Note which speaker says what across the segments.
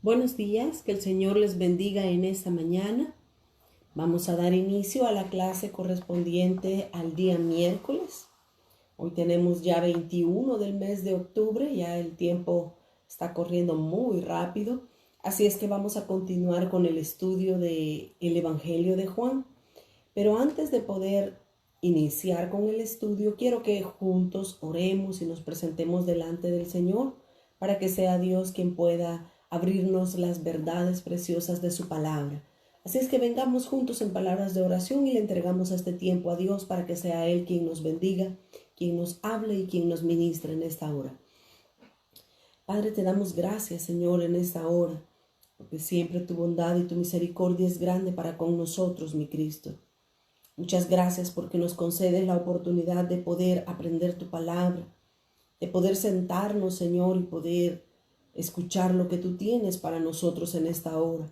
Speaker 1: Buenos días, que el Señor les bendiga en esta mañana. Vamos a dar inicio a la clase correspondiente al día miércoles. Hoy tenemos ya 21 del mes de octubre, ya el tiempo está corriendo muy rápido. Así es que vamos a continuar con el estudio del Evangelio de Juan. Pero antes de poder iniciar con el estudio, quiero que juntos oremos y nos presentemos delante del Señor para que sea Dios quien pueda abrirnos las verdades preciosas de su palabra. Así es que vengamos juntos en palabras de oración y le entregamos este tiempo a Dios para que sea Él quien nos bendiga, quien nos hable y quien nos ministre en esta hora. Padre, te damos gracias, Señor, en esta hora, porque siempre tu bondad y tu misericordia es grande para con nosotros, mi Cristo. Muchas gracias porque nos concedes la oportunidad de poder aprender tu palabra, de poder sentarnos, Señor, y poder escuchar lo que tú tienes para nosotros en esta hora.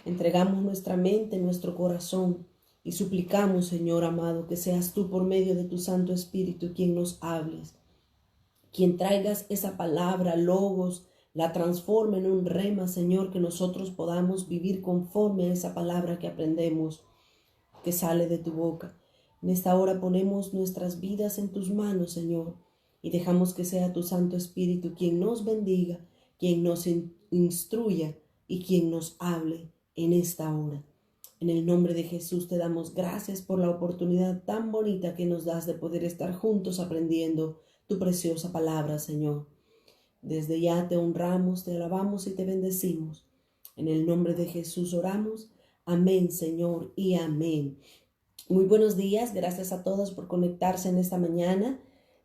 Speaker 1: Entregamos nuestra mente, nuestro corazón y suplicamos, Señor amado, que seas tú por medio de tu Santo Espíritu quien nos hables, quien traigas esa palabra, logos, la transforme en un rema, Señor, que nosotros podamos vivir conforme a esa palabra que aprendemos, que sale de tu boca. En esta hora ponemos nuestras vidas en tus manos, Señor, y dejamos que sea tu Santo Espíritu quien nos bendiga, quien nos instruya y quien nos hable en esta hora. En el nombre de Jesús te damos gracias por la oportunidad tan bonita que nos das de poder estar juntos aprendiendo tu preciosa palabra, Señor. Desde ya te honramos, te alabamos y te bendecimos. En el nombre de Jesús oramos. Amén, Señor, y amén. Muy buenos días, gracias a todos por conectarse en esta mañana.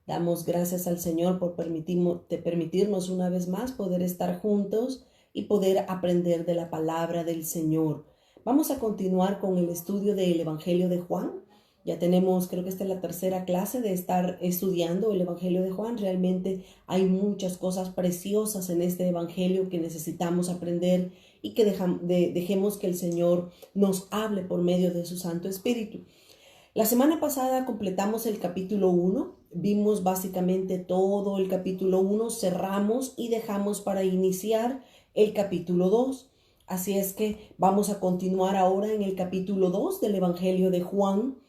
Speaker 1: Damos gracias al Señor por permitirnos una vez más poder estar juntos y poder aprender de la palabra del Señor. Vamos a continuar con el estudio del Evangelio de Juan. Ya tenemos, creo que esta es la tercera clase de estar estudiando el Evangelio de Juan. Realmente hay muchas cosas preciosas en este Evangelio que necesitamos aprender y que dejemos que el Señor nos hable por medio de su Santo Espíritu. La semana pasada completamos el capítulo 1, vimos básicamente todo el capítulo 1, cerramos y dejamos para iniciar el capítulo 2. Así es que vamos a continuar ahora en el capítulo 2 del Evangelio de Juan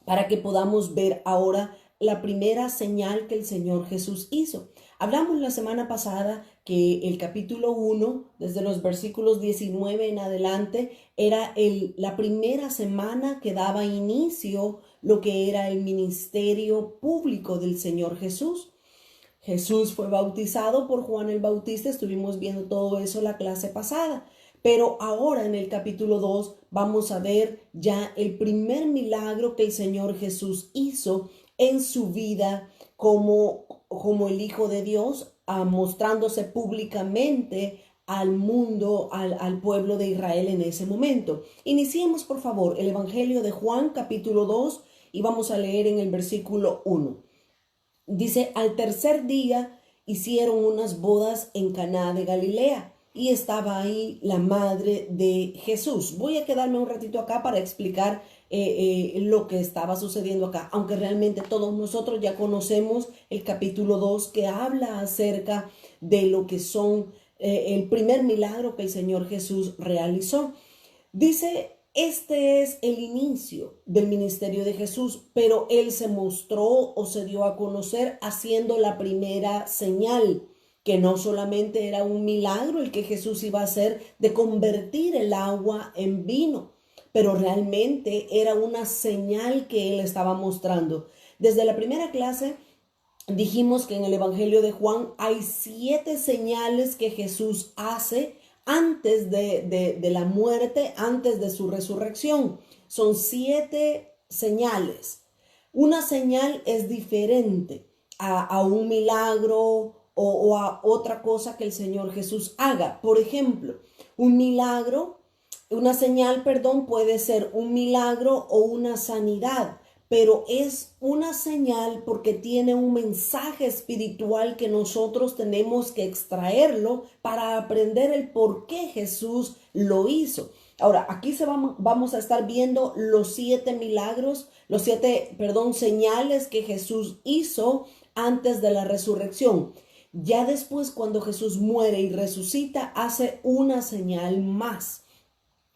Speaker 1: para que podamos ver ahora la primera señal que el Señor Jesús hizo. Hablamos la semana pasada que el capítulo 1, desde los versículos 19 en adelante, era la primera semana que daba inicio lo que era el ministerio público del Señor Jesús. Jesús fue bautizado por Juan el Bautista, estuvimos viendo todo eso la clase pasada. Pero ahora en el capítulo 2 vamos a ver ya el primer milagro que el Señor Jesús hizo en su vida como el Hijo de Dios, mostrándose públicamente al mundo, al pueblo de Israel en ese momento. Iniciemos por favor el Evangelio de Juan capítulo 2 y vamos a leer en el versículo 1. Dice: al tercer día hicieron unas bodas en Caná de Galilea y estaba ahí la madre de Jesús. Voy a quedarme un ratito acá para explicar lo que estaba sucediendo acá, aunque realmente todos nosotros ya conocemos el capítulo 2 que habla acerca de lo que son el primer milagro que el Señor Jesús realizó. Dice: este es el inicio del ministerio de Jesús, pero Él se mostró o se dio a conocer haciendo la primera señal, que no solamente era un milagro el que Jesús iba a hacer de convertir el agua en vino, pero realmente era una señal que Él estaba mostrando. Desde la primera clase dijimos que en el Evangelio de Juan hay 7 señales que Jesús hace antes de la muerte, antes de su resurrección. Son 7 señales. Una señal es diferente a un milagro o a otra cosa que el Señor Jesús haga. Por ejemplo, una señal, puede ser un milagro o una sanidad, pero es una señal porque tiene un mensaje espiritual que nosotros tenemos que extraerlo para aprender el por qué Jesús lo hizo. Ahora, aquí vamos a estar viendo los 7 milagros, los 7 señales que Jesús hizo antes de la resurrección. Ya después, cuando Jesús muere y resucita, hace una señal más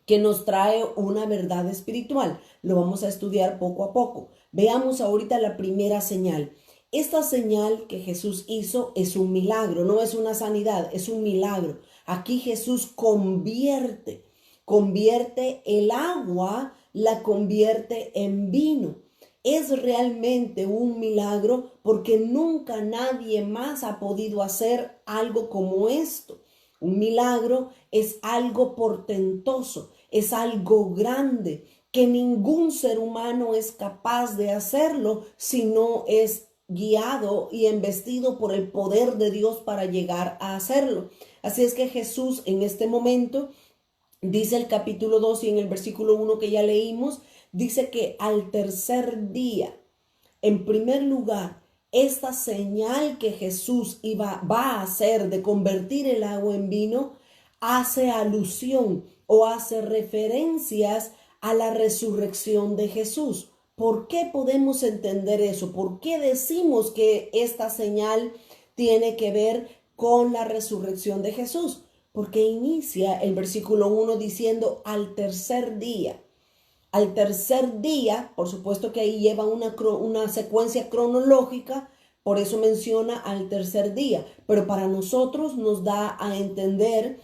Speaker 1: que nos trae una verdad espiritual. Lo vamos a estudiar poco a poco. Veamos ahorita la primera señal. Esta señal que Jesús hizo es un milagro, no es una sanidad, es un milagro. Aquí Jesús convierte el agua, la convierte en vino. Es realmente un milagro porque nunca nadie más ha podido hacer algo como esto. Un milagro es algo portentoso, es algo grande, que ningún ser humano es capaz de hacerlo si no es guiado y embestido por el poder de Dios para llegar a hacerlo. Así es que Jesús en este momento, dice el capítulo 2 y en el versículo 1 que ya leímos, dice que al tercer día, en primer lugar, esta señal que Jesús va a hacer de convertir el agua en vino, hace alusión o hace referencias a la resurrección de Jesús. ¿Por qué podemos entender eso? ¿Por qué decimos que esta señal tiene que ver con la resurrección de Jesús? Porque inicia el versículo 1 diciendo al tercer día. Al tercer día, por supuesto que ahí lleva una secuencia cronológica, por eso menciona al tercer día, pero para nosotros nos da a entender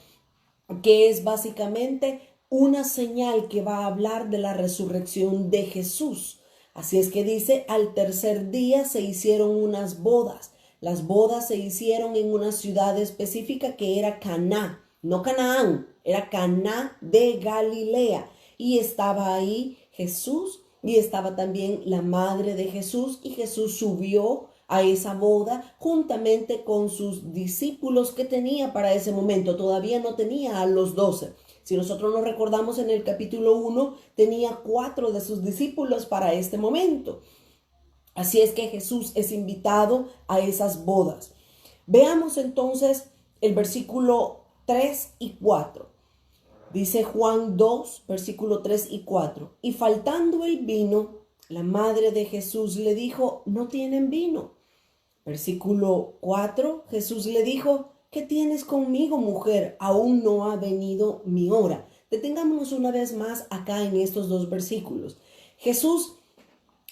Speaker 1: que es básicamente una señal que va a hablar de la resurrección de Jesús. Así es que dice, al tercer día se hicieron unas bodas. Las bodas se hicieron en una ciudad específica que era Caná, no Canaán, era Caná de Galilea. Y estaba ahí Jesús y estaba también la madre de Jesús, y Jesús subió a esa boda juntamente con sus discípulos que tenía para ese momento. Todavía no tenía a los 12. Si nosotros nos recordamos, en el capítulo 1 tenía 4 de sus discípulos para este momento. Así es que Jesús es invitado a esas bodas. Veamos entonces el versículo 3 y 4. Dice Juan 2, versículo 3 y 4. Y faltando el vino, la madre de Jesús le dijo, no tienen vino. Versículo 4, Jesús le dijo, ¿qué tienes conmigo, mujer? Aún no ha venido mi hora. Detengámonos una vez más acá en estos dos versículos. Jesús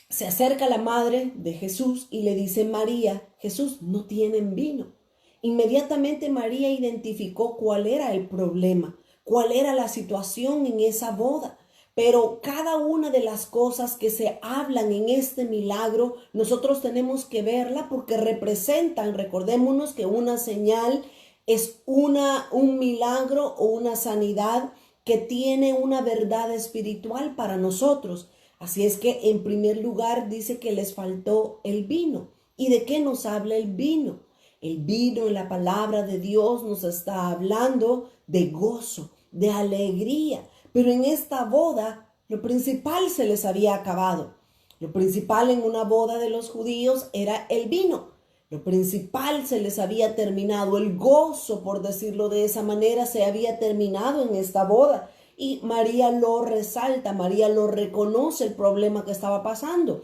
Speaker 1: se acerca a la madre de Jesús y le dice, María, Jesús, no tienen vino. Inmediatamente María identificó cuál era el problema, cuál era la situación en esa boda. Pero cada una de las cosas que se hablan en este milagro, nosotros tenemos que verla porque representan, recordémonos que una señal es un milagro o una sanidad que tiene una verdad espiritual para nosotros. Así es que en primer lugar dice que les faltó el vino. ¿Y de qué nos habla el vino? El vino en la palabra de Dios nos está hablando de gozo, de alegría. Pero en esta boda, lo principal se les había acabado. Lo principal en una boda de los judíos era el vino. Lo principal se les había terminado. El gozo, por decirlo de esa manera, se había terminado en esta boda. Y María lo resalta, María lo reconoce el problema que estaba pasando.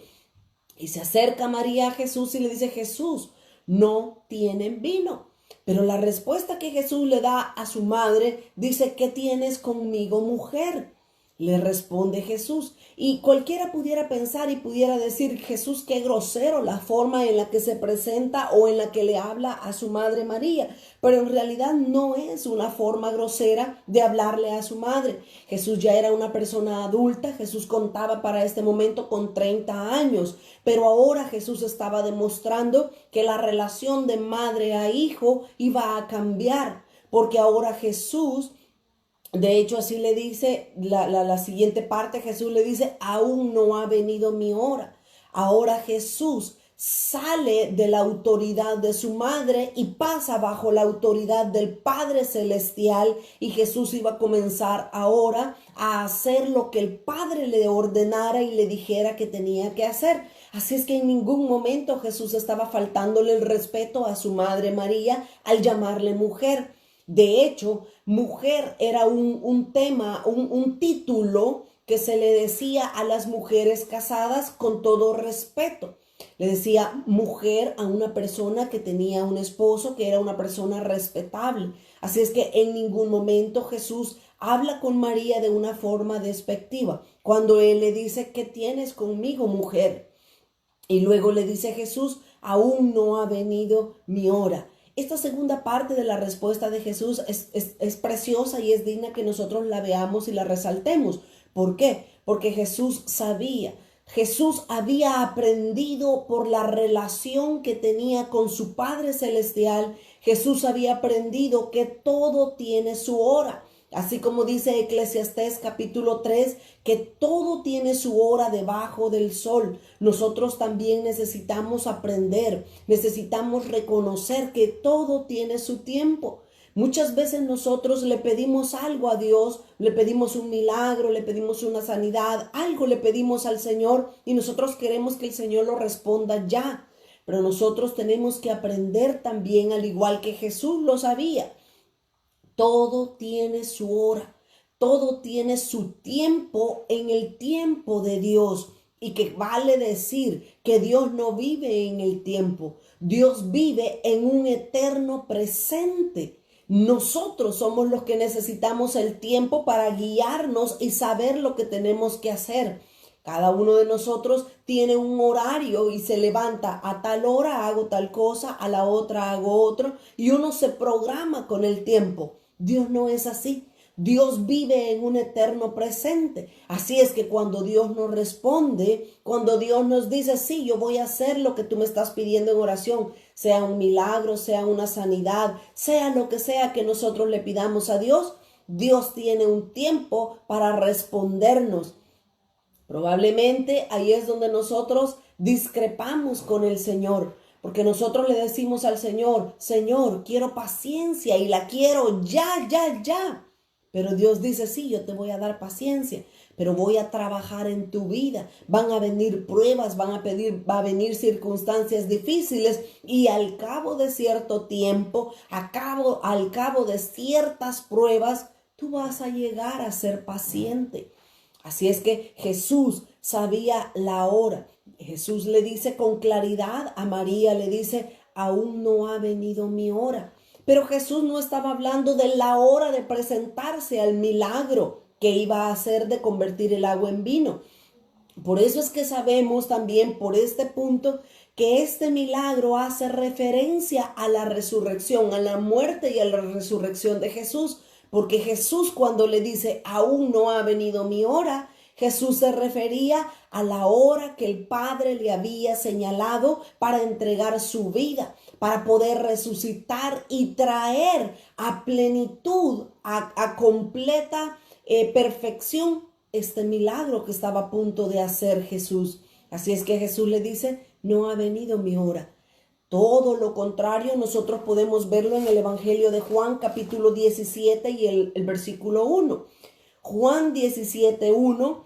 Speaker 1: Y se acerca María a Jesús y le dice, Jesús, no tienen vino. Pero la respuesta que Jesús le da a su madre dice, ¿qué tienes conmigo, mujer? Le responde Jesús. Y cualquiera pudiera pensar y pudiera decir, Jesús, qué grosero la forma en la que se presenta o en la que le habla a su madre María. Pero en realidad no es una forma grosera de hablarle a su madre. Jesús ya era una persona adulta. Jesús contaba para este momento con 30 años. Pero ahora Jesús estaba demostrando que la relación de madre a hijo iba a cambiar. Porque ahora Jesús, de hecho, así le dice la siguiente parte, Jesús le dice, aún no ha venido mi hora. Ahora Jesús sale de la autoridad de su madre y pasa bajo la autoridad del Padre Celestial, y Jesús iba a comenzar ahora a hacer lo que el Padre le ordenara y le dijera que tenía que hacer. Así es que en ningún momento Jesús estaba faltándole el respeto a su madre María al llamarle mujer. De hecho, mujer era un tema, un título que se le decía a las mujeres casadas con todo respeto. Le decía mujer a una persona que tenía un esposo, que era una persona respetable. Así es que en ningún momento Jesús habla con María de una forma despectiva. Cuando él le dice, ¿qué tienes conmigo, mujer? Y luego le dice Jesús, aún no ha venido mi hora. Esta segunda parte de la respuesta de Jesús es preciosa y es digna que nosotros la veamos y la resaltemos. ¿Por qué? Porque Jesús había aprendido por la relación que tenía con su Padre Celestial. Jesús había aprendido que todo tiene su hora. Así como dice Eclesiastés capítulo 3, que todo tiene su hora debajo del sol. Nosotros también necesitamos aprender, necesitamos reconocer que todo tiene su tiempo. Muchas veces nosotros le pedimos algo a Dios, le pedimos un milagro, le pedimos una sanidad, algo le pedimos al Señor y nosotros queremos que el Señor lo responda ya. Pero nosotros tenemos que aprender también, al igual que Jesús lo sabía. Todo tiene su hora, todo tiene su tiempo en el tiempo de Dios. Y que vale decir que Dios no vive en el tiempo, Dios vive en un eterno presente. Nosotros somos los que necesitamos el tiempo para guiarnos y saber lo que tenemos que hacer. Cada uno de nosotros tiene un horario y se levanta a tal hora hago tal cosa, a la otra hago otro y uno se programa con el tiempo. Dios no es así. Dios vive en un eterno presente. Así es que cuando Dios nos responde, cuando Dios nos dice, sí, yo voy a hacer lo que tú me estás pidiendo en oración, sea un milagro, sea una sanidad, sea lo que sea que nosotros le pidamos a Dios, Dios tiene un tiempo para respondernos. Probablemente ahí es donde nosotros discrepamos con el Señor. Porque nosotros le decimos al Señor, Señor, quiero paciencia y la quiero ya. Pero Dios dice, sí, yo te voy a dar paciencia, pero voy a trabajar en tu vida. Van a venir pruebas, va a venir circunstancias difíciles y al cabo de cierto tiempo, al cabo de ciertas pruebas, tú vas a llegar a ser paciente. Así es que Jesús sabía la hora. Jesús le dice con claridad a María, le dice, aún no ha venido mi hora. Pero Jesús no estaba hablando de la hora de presentarse al milagro que iba a hacer de convertir el agua en vino. Por eso es que sabemos también por este punto que este milagro hace referencia a la resurrección, a la muerte y a la resurrección de Jesús. Porque Jesús cuando le dice, aún no ha venido mi hora, Jesús se refería a la hora que el Padre le había señalado para entregar su vida, para poder resucitar y traer a plenitud, a completa perfección este milagro que estaba a punto de hacer Jesús. Así es que Jesús le dice, no ha venido mi hora. Todo lo contrario, nosotros podemos verlo en el Evangelio de Juan, capítulo 17 y el versículo 1. Juan 17:1,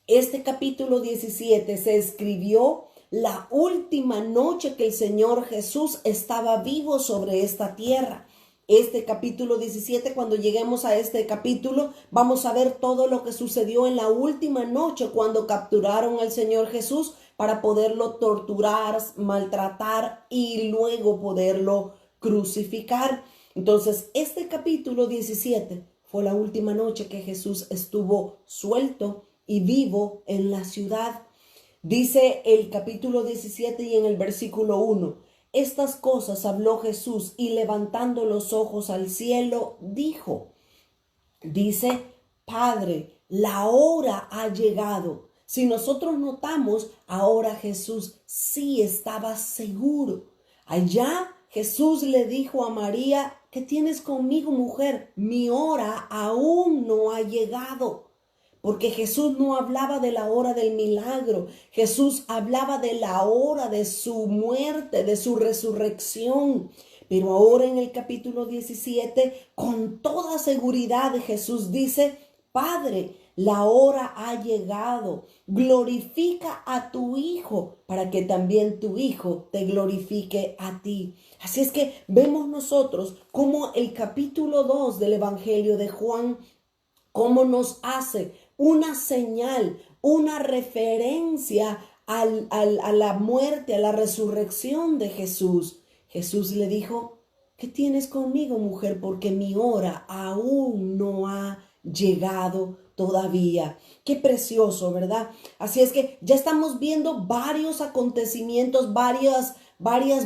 Speaker 1: este capítulo 17 se escribió la última noche que el Señor Jesús estaba vivo sobre esta tierra. Este capítulo 17, cuando lleguemos a este capítulo, vamos a ver todo lo que sucedió en la última noche cuando capturaron al Señor Jesús para poderlo torturar, maltratar y luego poderlo crucificar. Entonces, este capítulo 17 fue la última noche que Jesús estuvo suelto y vivo en la ciudad. Dice el capítulo 17 y en el versículo 1, estas cosas habló Jesús y levantando los ojos al cielo, dice, Padre, la hora ha llegado. Si nosotros notamos, ahora Jesús sí estaba seguro. Allá Jesús le dijo a María, ¿qué tienes conmigo, mujer? Mi hora aún no ha llegado. Porque Jesús no hablaba de la hora del milagro. Jesús hablaba de la hora de su muerte, de su resurrección. Pero ahora en el capítulo 17, con toda seguridad, Jesús dice, Padre, la hora ha llegado. Glorifica a tu Hijo para que también tu Hijo te glorifique a ti. Así es que vemos nosotros cómo el capítulo 2 del Evangelio de Juan, cómo nos hace una señal, una referencia a la muerte, a la resurrección de Jesús. Jesús le dijo: ¿qué tienes conmigo, mujer? Porque mi hora aún no ha llegado todavía. Qué precioso, ¿verdad? Así es que ya estamos viendo varios acontecimientos, varias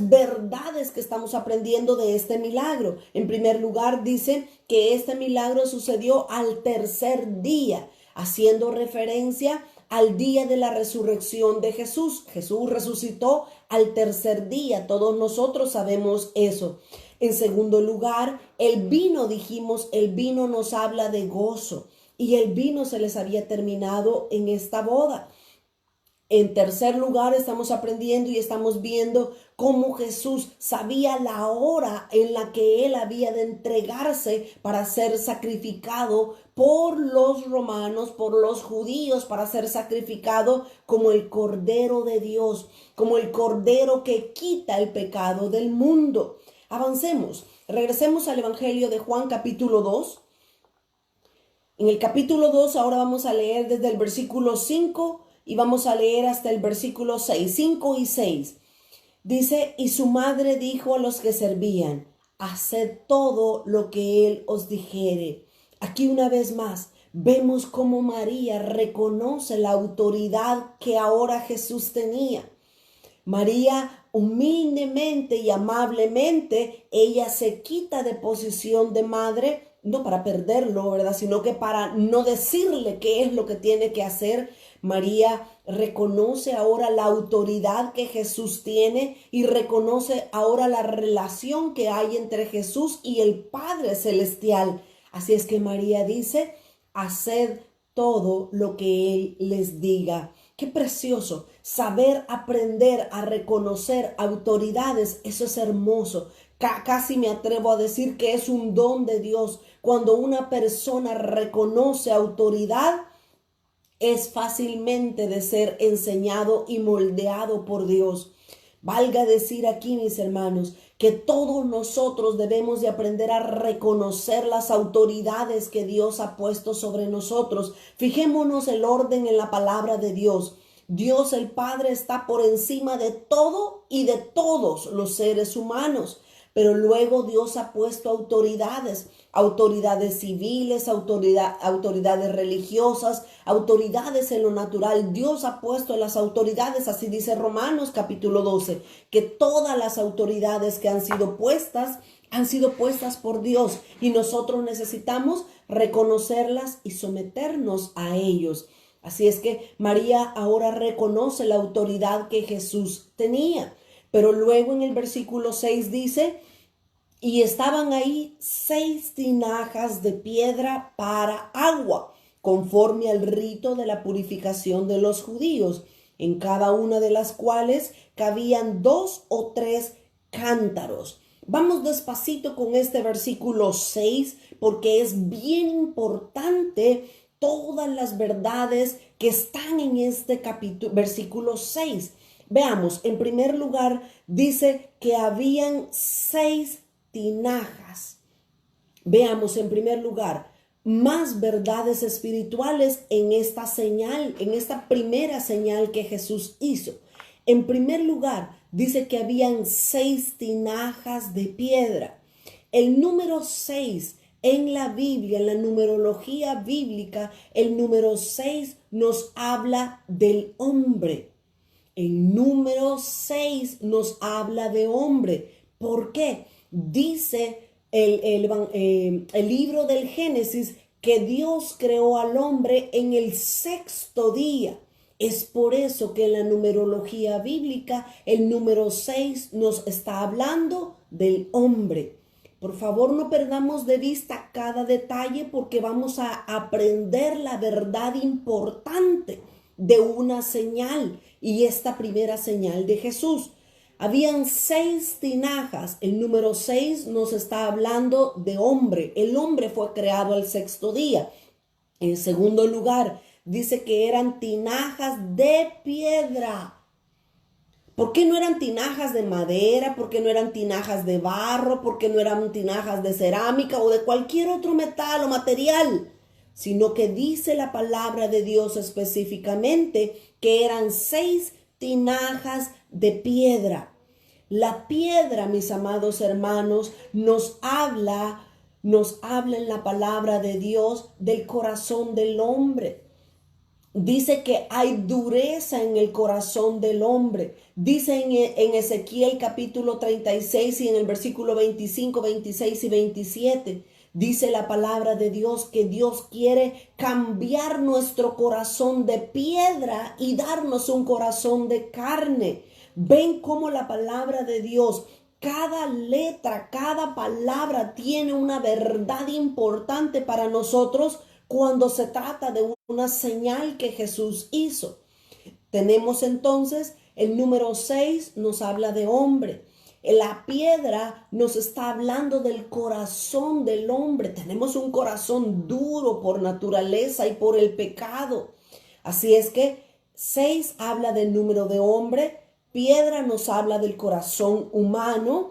Speaker 1: verdades que estamos aprendiendo de este milagro. En primer lugar, dice que este milagro sucedió al tercer día, haciendo referencia al día de la resurrección de Jesús. Jesús resucitó al tercer día. Todos nosotros sabemos eso. En segundo lugar, el vino, dijimos, el vino nos habla de gozo. Y el vino se les había terminado en esta boda. En tercer lugar, estamos aprendiendo y estamos viendo cómo Jesús sabía la hora en la que él había de entregarse para ser sacrificado por los romanos, por los judíos, para ser sacrificado como el Cordero de Dios, como el Cordero que quita el pecado del mundo. Avancemos, regresemos al Evangelio de Juan capítulo 2. En el capítulo 2 ahora vamos a leer desde el versículo 5 y vamos a leer hasta el versículo 6, 5 y 6. Dice: y su madre dijo a los que servían: haced todo lo que él os dijere. Aquí una vez más vemos cómo María reconoce la autoridad que ahora Jesús tenía. María humildemente y amablemente, ella se quita de posición de madre, no para perderlo, ¿verdad?, sino que para no decirle qué es lo que tiene que hacer. María reconoce ahora la autoridad que Jesús tiene y reconoce ahora la relación que hay entre Jesús y el Padre Celestial. Así es que María dice: haced todo lo que Él les diga. Qué precioso saber aprender a reconocer autoridades. Eso es hermoso. Casi me atrevo a decir que es un don de Dios. Cuando una persona reconoce autoridad, es fácilmente de ser enseñado y moldeado por Dios. Valga decir aquí, mis hermanos, que todos nosotros debemos de aprender a reconocer las autoridades que Dios ha puesto sobre nosotros. Fijémonos el orden en la palabra de Dios. Dios el Padre está por encima de todo y de todos los seres humanos. Pero luego Dios ha puesto autoridades civiles, autoridades religiosas, autoridades en lo natural. Dios ha puesto las autoridades, así dice Romanos capítulo 12, que todas las autoridades que han sido puestas por Dios, y nosotros necesitamos reconocerlas y someternos a ellos. Así es que María ahora reconoce la autoridad que Jesús tenía. Pero luego en el versículo 6 dice: y estaban ahí 6 tinajas de piedra para agua, conforme al rito de la purificación de los judíos, en cada una de las cuales cabían 2 o 3 cántaros. Vamos despacito con este versículo 6, porque es bien importante todas las verdades que están en este versículo 6. Veamos, en primer lugar, dice que habían 6 tinajas. Veamos en primer lugar más verdades espirituales en esta señal, en esta primera señal que Jesús hizo. En primer lugar, dice que habían 6 tinajas de piedra. El número 6 en la Biblia, en la numerología bíblica, el número 6 nos habla del hombre. El número 6 nos habla de hombre. ¿Por qué? Dice el libro del Génesis que Dios creó al hombre en el 6º día. Es por eso que en la numerología bíblica el número 6 nos está hablando del hombre. Por favor, no perdamos de vista cada detalle, porque vamos a aprender la verdad importante de una señal, y esta primera señal de Jesús. Habían 6 tinajas. El número 6 nos está hablando de hombre. El hombre fue creado al 6º día. En segundo lugar, dice que eran tinajas de piedra. ¿Por qué no eran tinajas de madera? ¿Por qué no eran tinajas de barro? ¿Por qué no eran tinajas de cerámica o de cualquier otro metal o material? Sino que dice la palabra de Dios específicamente que eran 6 tinajas de piedra. La piedra, mis amados hermanos, nos habla en la palabra de Dios del corazón del hombre. Dice que hay dureza en el corazón del hombre. Dice en Ezequiel capítulo 36 y en el versículo 25, 26 y 27. Dice la palabra de Dios que Dios quiere cambiar nuestro corazón de piedra y darnos un corazón de carne. Ven cómo la palabra de Dios, cada letra, cada palabra tiene una verdad importante para nosotros cuando se trata de una señal que Jesús hizo. Tenemos entonces el número 6, nos habla de hombre. La piedra nos está hablando del corazón del hombre. Tenemos un corazón duro por naturaleza y por el pecado. Así es que 6 habla del número de hombre, piedra nos habla del corazón humano,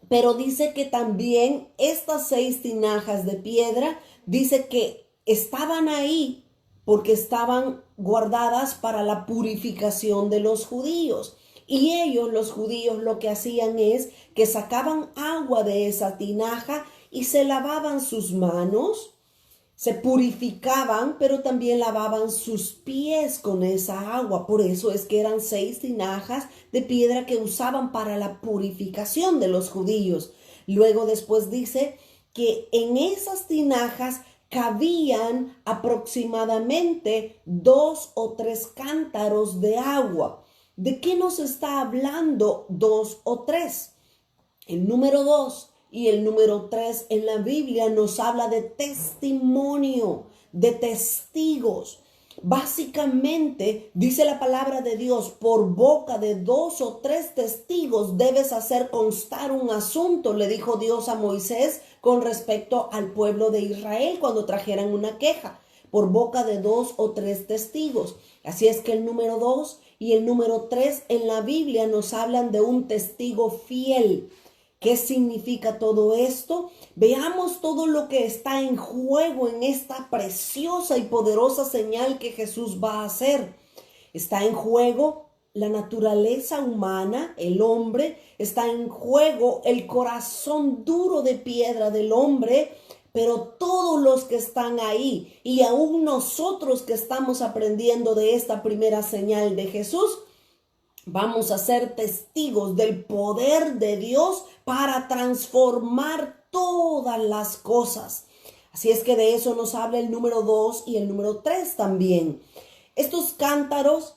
Speaker 1: pero dice que también estas 6 tinajas de piedra, dice que estaban ahí porque estaban guardadas para la purificación de los judíos. Y ellos, los judíos, lo que hacían es que sacaban agua de esa tinaja y se lavaban sus manos, se purificaban, pero también lavaban sus pies con esa agua. Por eso es que eran 6 tinajas de piedra que usaban para la purificación de los judíos. Luego después dice que en esas tinajas cabían aproximadamente 2 o 3 cántaros de agua. ¿De qué nos está hablando 2 o 3? El número 2 y el número 3 en la Biblia nos habla de testimonio, de testigos. Básicamente, dice la palabra de Dios, por boca de 2 o 3 testigos debes hacer constar un asunto, le dijo Dios a Moisés con respecto al pueblo de Israel cuando trajeran una queja, por boca de 2 o 3 testigos. Así es que el número 2 y el número 3 en la Biblia nos hablan de un testigo fiel. ¿Qué significa todo esto? Veamos todo lo que está en juego en esta preciosa y poderosa señal que Jesús va a hacer. Está en juego la naturaleza humana, el hombre. Está en juego el corazón duro de piedra del hombre. Pero todos los que están ahí y aún nosotros que estamos aprendiendo de esta primera señal de Jesús, vamos a ser testigos del poder de Dios para transformar todas las cosas. Así es que de eso nos habla el número 2 y el número 3 también. Estos cántaros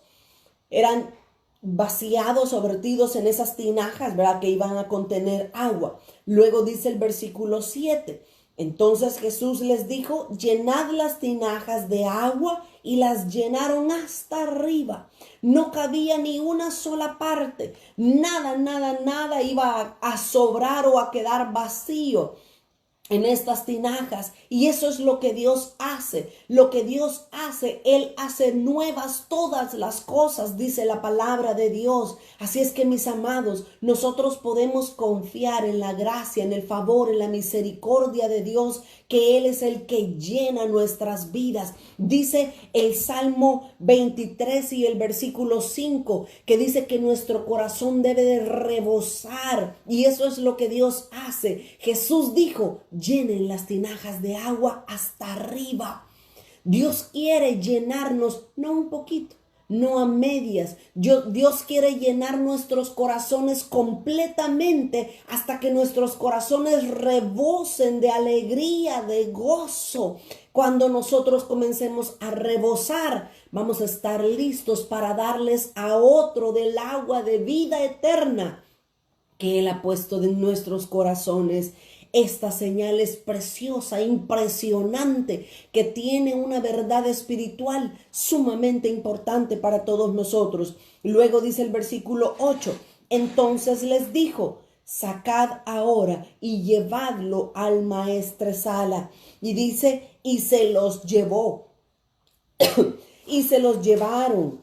Speaker 1: eran vaciados o vertidos en esas tinajas, ¿verdad? Que iban a contener agua. Luego dice el versículo 7. Entonces Jesús les dijo, llenad las tinajas de agua, y las llenaron hasta arriba. No cabía ni una sola parte. Nada iba a sobrar o a quedar vacío en estas tinajas. Y eso es lo que Dios hace. Lo que Dios hace, Él hace nuevas todas las cosas, dice la palabra de Dios. Así es que, mis amados, nosotros podemos confiar en la gracia, en el favor, en la misericordia de Dios, que Él es el que llena nuestras vidas. Dice el Salmo 23 y el versículo 5, que dice que nuestro corazón debe de rebosar. Y eso es lo que Dios hace. Jesús dijo, llenen las tinajas de agua hasta arriba. Dios quiere llenarnos, no un poquito, no a medias. Dios quiere llenar nuestros corazones completamente hasta que nuestros corazones rebosen de alegría, de gozo. Cuando nosotros comencemos a rebosar, vamos a estar listos para darles a otro del agua de vida eterna que Él ha puesto en nuestros corazones. Esta señal es preciosa, impresionante, que tiene una verdad espiritual sumamente importante para todos nosotros. Luego dice el versículo 8, entonces les dijo, sacad ahora y llevadlo al maestresala. Y dice, y se los llevó, y se los llevaron.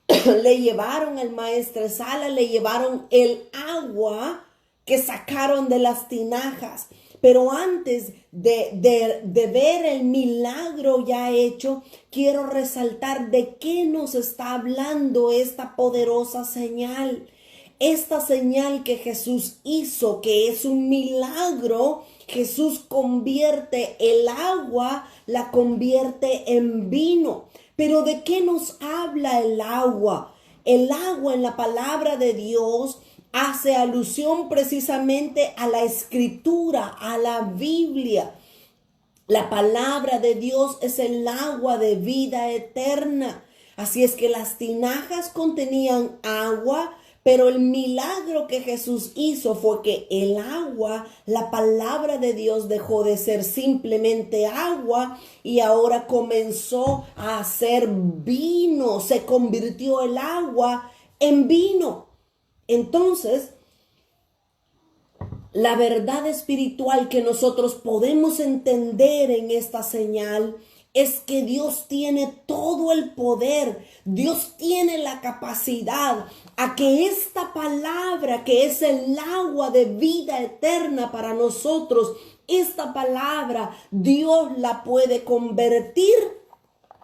Speaker 1: Le llevaron al maestresala, le llevaron el agua que sacaron de las tinajas. Pero antes de ver el milagro ya hecho, quiero resaltar de qué nos está hablando esta poderosa señal. Esta señal que Jesús hizo, que es un milagro, Jesús convierte el agua, la convierte en vino. Pero ¿de qué nos habla el agua? El agua en la palabra de Dios hace alusión precisamente a la escritura, a la Biblia. La palabra de Dios es el agua de vida eterna. Así es que las tinajas contenían agua, pero el milagro que Jesús hizo fue que el agua, la palabra de Dios, dejó de ser simplemente agua y ahora comenzó a ser vino. Se convirtió el agua en vino. Entonces, la verdad espiritual que nosotros podemos entender en esta señal es que Dios tiene todo el poder, Dios tiene la capacidad a que esta palabra que es el agua de vida eterna para nosotros, esta palabra Dios la puede convertir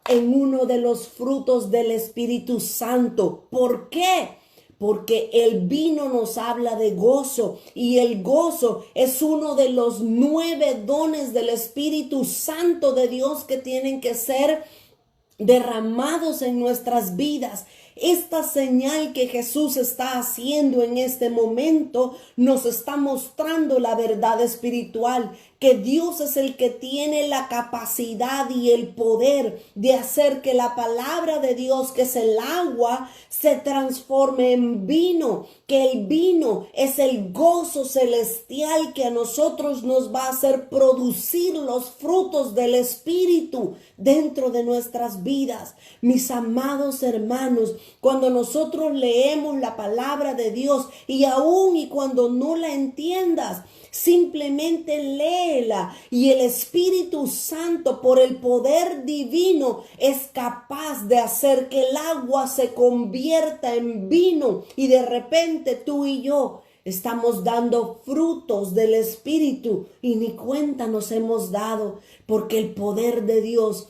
Speaker 1: en uno de los frutos del Espíritu Santo. ¿Por qué? Porque el vino nos habla de gozo y el gozo es uno de los 9 dones del Espíritu Santo de Dios que tienen que ser derramados en nuestras vidas. Esta señal que Jesús está haciendo en este momento nos está mostrando la verdad espiritual, que Dios es el que tiene la capacidad y el poder de hacer que la palabra de Dios, que es el agua, se transforme en vino, que el vino es el gozo celestial que a nosotros nos va a hacer producir los frutos del Espíritu dentro de nuestras vidas. Mis amados hermanos, cuando nosotros leemos la palabra de Dios y aún y cuando no la entiendas, simplemente léela y el Espíritu Santo, por el poder divino, es capaz de hacer que el agua se convierta en vino y de repente tú y yo estamos dando frutos del Espíritu y ni cuenta nos hemos dado, porque el poder de Dios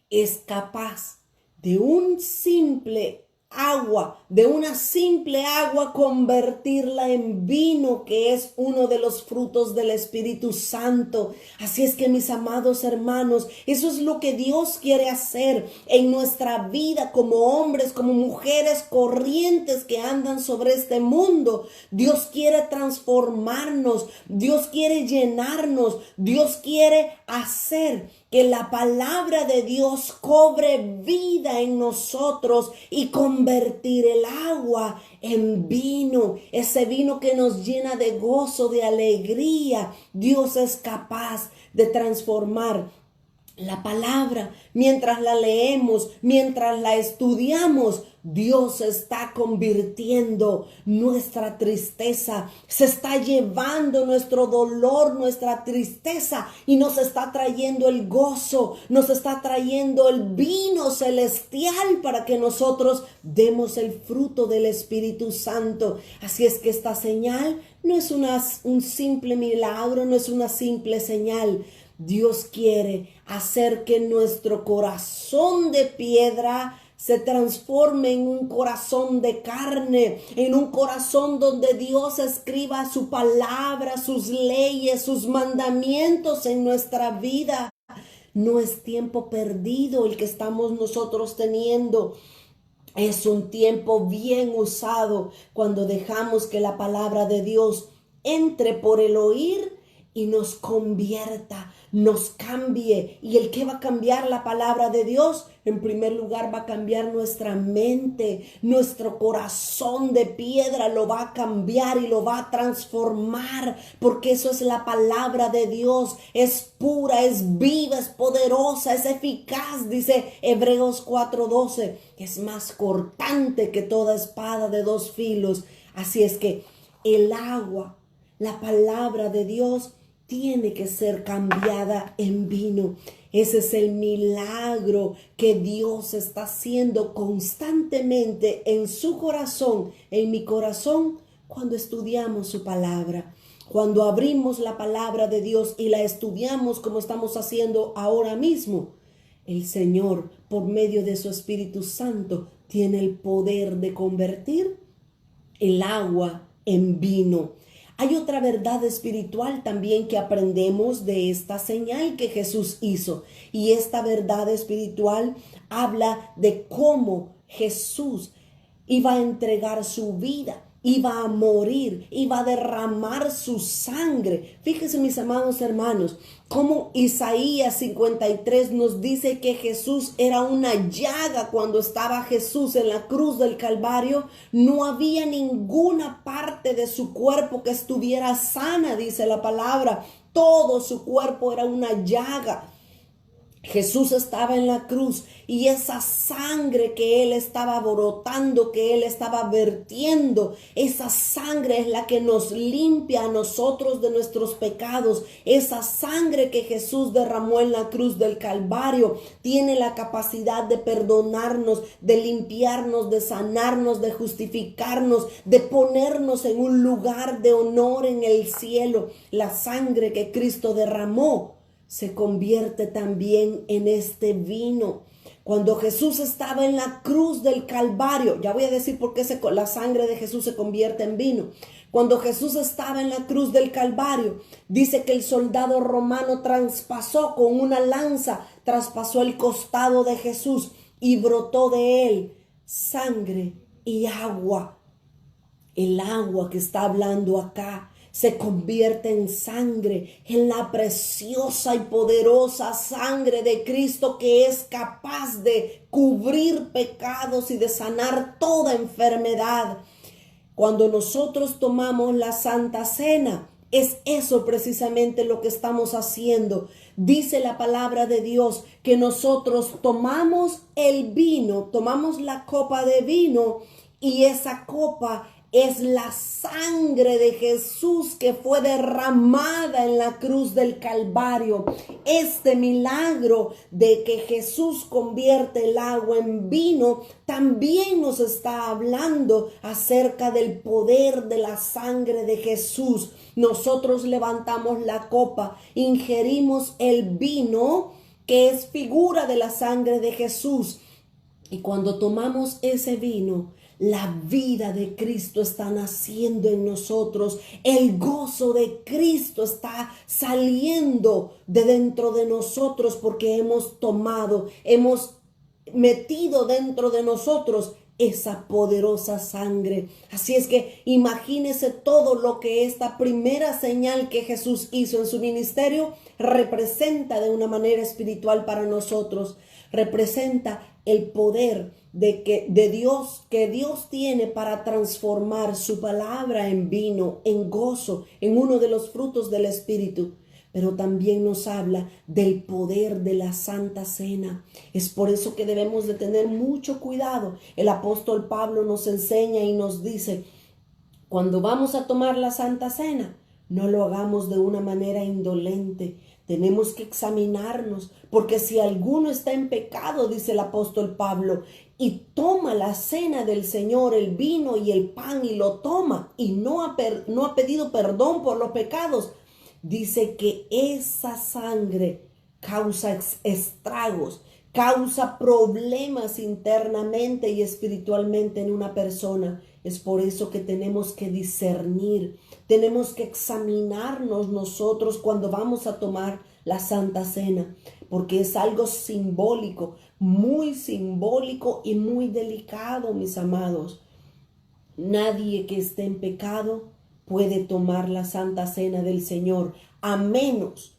Speaker 1: es capaz de un simple agua, de una simple agua, convertirla en vino, que es uno de los frutos del Espíritu Santo. Así es que, mis amados hermanos, eso es lo que Dios quiere hacer en nuestra vida como hombres, como mujeres corrientes que andan sobre este mundo. Dios quiere transformarnos, Dios quiere llenarnos, Dios quiere hacer que la palabra de Dios cobre vida en nosotros y convertir el agua en vino, ese vino que nos llena de gozo, de alegría. Dios es capaz de transformar la palabra mientras la leemos, mientras la estudiamos. Dios está convirtiendo nuestra tristeza, se está llevando nuestro dolor, nuestra tristeza y nos está trayendo el gozo, nos está trayendo el vino celestial para que nosotros demos el fruto del Espíritu Santo. Así es que esta señal no es un simple milagro, no es una simple señal. Dios quiere hacer que nuestro corazón de piedra se transforme en un corazón de carne, en un corazón donde Dios escriba su palabra, sus leyes, sus mandamientos en nuestra vida. No es tiempo perdido el que estamos nosotros teniendo. Es un tiempo bien usado cuando dejamos que la palabra de Dios entre por el oír y nos convierta, nos cambie. ¿Y el que va a cambiar la palabra de Dios? En primer lugar va a cambiar nuestra mente, nuestro corazón de piedra lo va a cambiar y lo va a transformar, porque eso es la palabra de Dios. Es pura, es viva, es poderosa, es eficaz, dice Hebreos 4:12, es más cortante que toda espada de 2 filos. Así es que el agua, la palabra de Dios, tiene que ser cambiada en vino. Ese es el milagro que Dios está haciendo constantemente en su corazón, en mi corazón, cuando estudiamos su palabra. Cuando abrimos la palabra de Dios y la estudiamos como estamos haciendo ahora mismo, el Señor, por medio de su Espíritu Santo, tiene el poder de convertir el agua en vino. Hay otra verdad espiritual también que aprendemos de esta señal que Jesús hizo. Y esta verdad espiritual habla de cómo Jesús iba a entregar su vida, iba a morir, iba a derramar su sangre. Fíjense, mis amados hermanos, como Isaías 53 nos dice que Jesús era una llaga. Cuando estaba Jesús en la cruz del Calvario, no había ninguna parte de su cuerpo que estuviera sana, dice la palabra. Todo su cuerpo era una llaga. Jesús estaba en la cruz y esa sangre que Él estaba brotando, que Él estaba vertiendo, esa sangre es la que nos limpia a nosotros de nuestros pecados. Esa sangre que Jesús derramó en la cruz del Calvario tiene la capacidad de perdonarnos, de limpiarnos, de sanarnos, de justificarnos, de ponernos en un lugar de honor en el cielo. La sangre que Cristo derramó se convierte también en este vino. Cuando Jesús estaba en la cruz del Calvario, ya voy a decir por qué la sangre de Jesús se convierte en vino. Cuando Jesús estaba en la cruz del Calvario, dice que el soldado romano traspasó con una lanza, traspasó el costado de Jesús y brotó de él sangre y agua. El agua que está hablando acá se convierte en sangre, en la preciosa y poderosa sangre de Cristo, que es capaz de cubrir pecados y de sanar toda enfermedad. Cuando nosotros tomamos la Santa Cena, es eso precisamente lo que estamos haciendo. Dice la palabra de Dios que nosotros tomamos el vino, tomamos la copa de vino, y esa copa es la sangre de Jesús que fue derramada en la cruz del Calvario. Este milagro de que Jesús convierte el agua en vino también nos está hablando acerca del poder de la sangre de Jesús. Nosotros levantamos la copa, ingerimos el vino que es figura de la sangre de Jesús, y cuando tomamos ese vino, la vida de Cristo está naciendo en nosotros. El gozo de Cristo está saliendo de dentro de nosotros porque hemos tomado, hemos metido dentro de nosotros esa poderosa sangre. Así es que imagínese todo lo que esta primera señal que Jesús hizo en su ministerio representa de una manera espiritual para nosotros. Representa el poder de Dios, que Dios tiene para transformar su palabra en vino, en gozo, en uno de los frutos del Espíritu. Pero también nos habla del poder de la Santa Cena. Es por eso que debemos de tener mucho cuidado. El apóstol Pablo nos enseña y nos dice, cuando vamos a tomar la Santa Cena, no lo hagamos de una manera indolente. Tenemos que examinarnos, porque si alguno está en pecado, dice el apóstol Pablo, y toma la cena del Señor, el vino y el pan, y lo toma, y no ha pedido perdón por los pecados, dice que esa sangre causa estragos, causa problemas internamente y espiritualmente en una persona. Es por eso que tenemos que discernir, tenemos que examinarnos nosotros cuando vamos a tomar la Santa Cena, porque es algo simbólico, muy simbólico y muy delicado, mis amados. Nadie que esté en pecado puede tomar la Santa Cena del Señor, a menos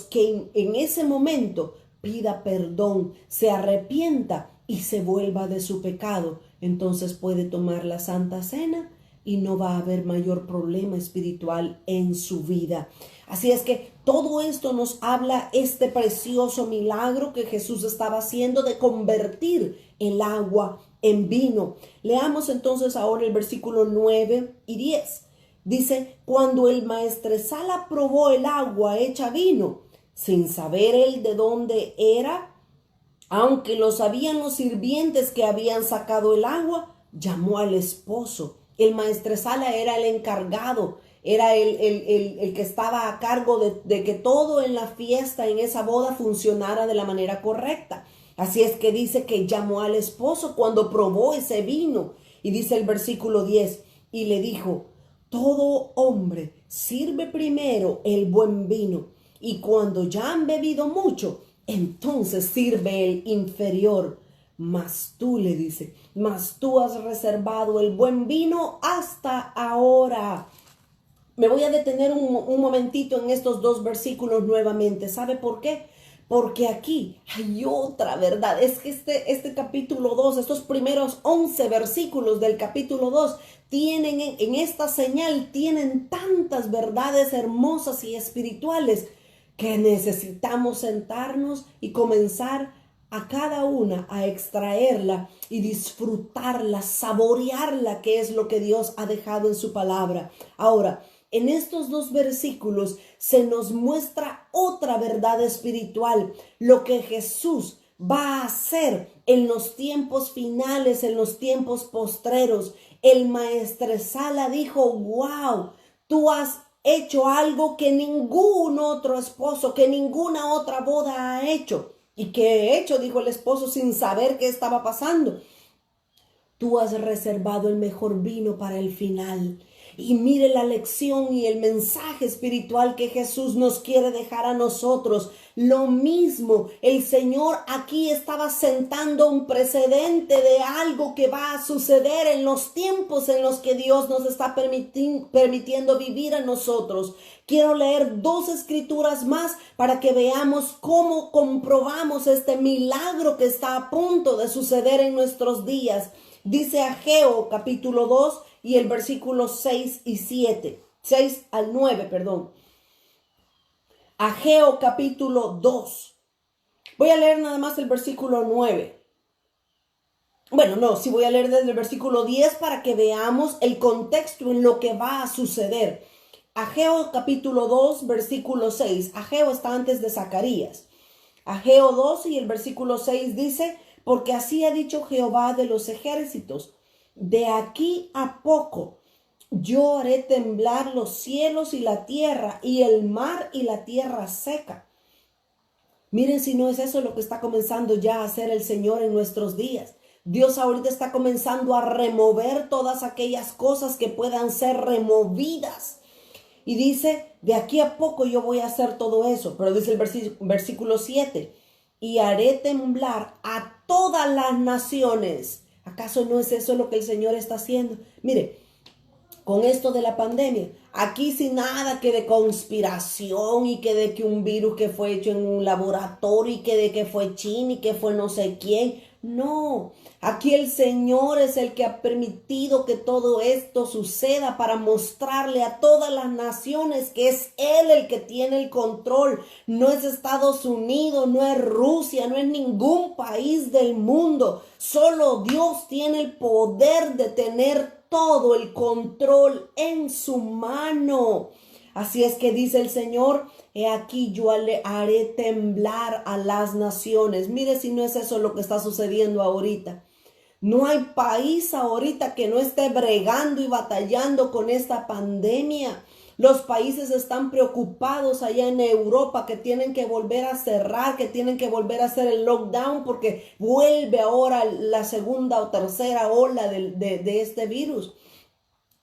Speaker 1: que en ese momento pida perdón, se arrepienta y se vuelva de su pecado. Entonces puede tomar la Santa Cena y no va a haber mayor problema espiritual en su vida. Así es que todo esto nos habla este precioso milagro que Jesús estaba haciendo de convertir el agua en vino. Leamos entonces ahora el versículo 9 y 10. Dice, cuando el maestresala probó el agua hecha vino, sin saber él de dónde era, aunque lo sabían los sirvientes que habían sacado el agua, llamó al esposo. El maestresala era el encargado, era el que estaba a cargo de que todo en la fiesta, en esa boda, funcionara de la manera correcta. Así es que dice que llamó al esposo cuando probó ese vino. Y dice el versículo 10, y le dijo: todo hombre sirve primero el buen vino, y cuando ya han bebido mucho, entonces sirve el inferior. Mas tú, le dice, mas tú has reservado el buen vino hasta ahora. Me voy a detener un momentito en estos dos versículos nuevamente. ¿Sabe por qué? Porque aquí hay otra verdad. Es que este capítulo 2, estos primeros 11 versículos del capítulo 2, tienen en esta señal, tienen tantas verdades hermosas y espirituales que necesitamos sentarnos y comenzar a cada una a extraerla y disfrutarla, saborearla, que es lo que Dios ha dejado en su palabra. Ahora, en estos dos versículos se nos muestra otra verdad espiritual, lo que Jesús va a hacer en los tiempos finales, en los tiempos postreros. El maestresala dijo: wow, tú has hecho algo que ningún otro esposo, que ninguna otra boda ha hecho. ¿Y qué he hecho?, dijo el esposo sin saber qué estaba pasando. Tú has reservado el mejor vino para el final. Y mire la lección y el mensaje espiritual que Jesús nos quiere dejar a nosotros. Lo mismo, el Señor aquí estaba sentando un precedente de algo que va a suceder en los tiempos en los que Dios nos está permitiendo vivir a nosotros. Quiero leer dos escrituras más para que veamos cómo comprobamos este milagro que está a punto de suceder en nuestros días. Dice Ageo capítulo 2 y el versículo 6 al 9. Ageo capítulo 2. Voy a leer nada más el versículo 9. Bueno, no, sí voy a leer desde el versículo 10 para que veamos el contexto en lo que va a suceder. Ageo capítulo 2, versículo 6. Ageo está antes de Zacarías. Ageo 2 y el versículo 6 dice: porque así ha dicho Jehová de los ejércitos, de aquí a poco yo haré temblar los cielos y la tierra, y el mar y la tierra seca. Miren si no es eso lo que está comenzando ya a hacer el Señor en nuestros días. Dios ahorita está comenzando a remover todas aquellas cosas que puedan ser removidas. Y dice: de aquí a poco yo voy a hacer todo eso. Pero dice el versículo 7, y haré temblar a todas las naciones. ¿Acaso no es eso lo que el Señor está haciendo? Mire, con esto de la pandemia, aquí sin nada que de conspiración y que de que un virus que fue hecho en un laboratorio y que de que fue China y que fue no sé quién. No, aquí el Señor es el que ha permitido que todo esto suceda para mostrarle a todas las naciones que es Él el que tiene el control. No es Estados Unidos, no es Rusia, no es ningún país del mundo. Solo Dios tiene el poder de tener todo el control en su mano. Así es que dice el Señor: he aquí yo haré temblar a las naciones. Mire si no es eso lo que está sucediendo ahorita. No hay país ahorita que no esté bregando y batallando con esta pandemia. Los países están preocupados allá en Europa, que tienen que volver a cerrar, que tienen que volver a hacer el lockdown porque vuelve ahora la segunda o tercera ola de este virus.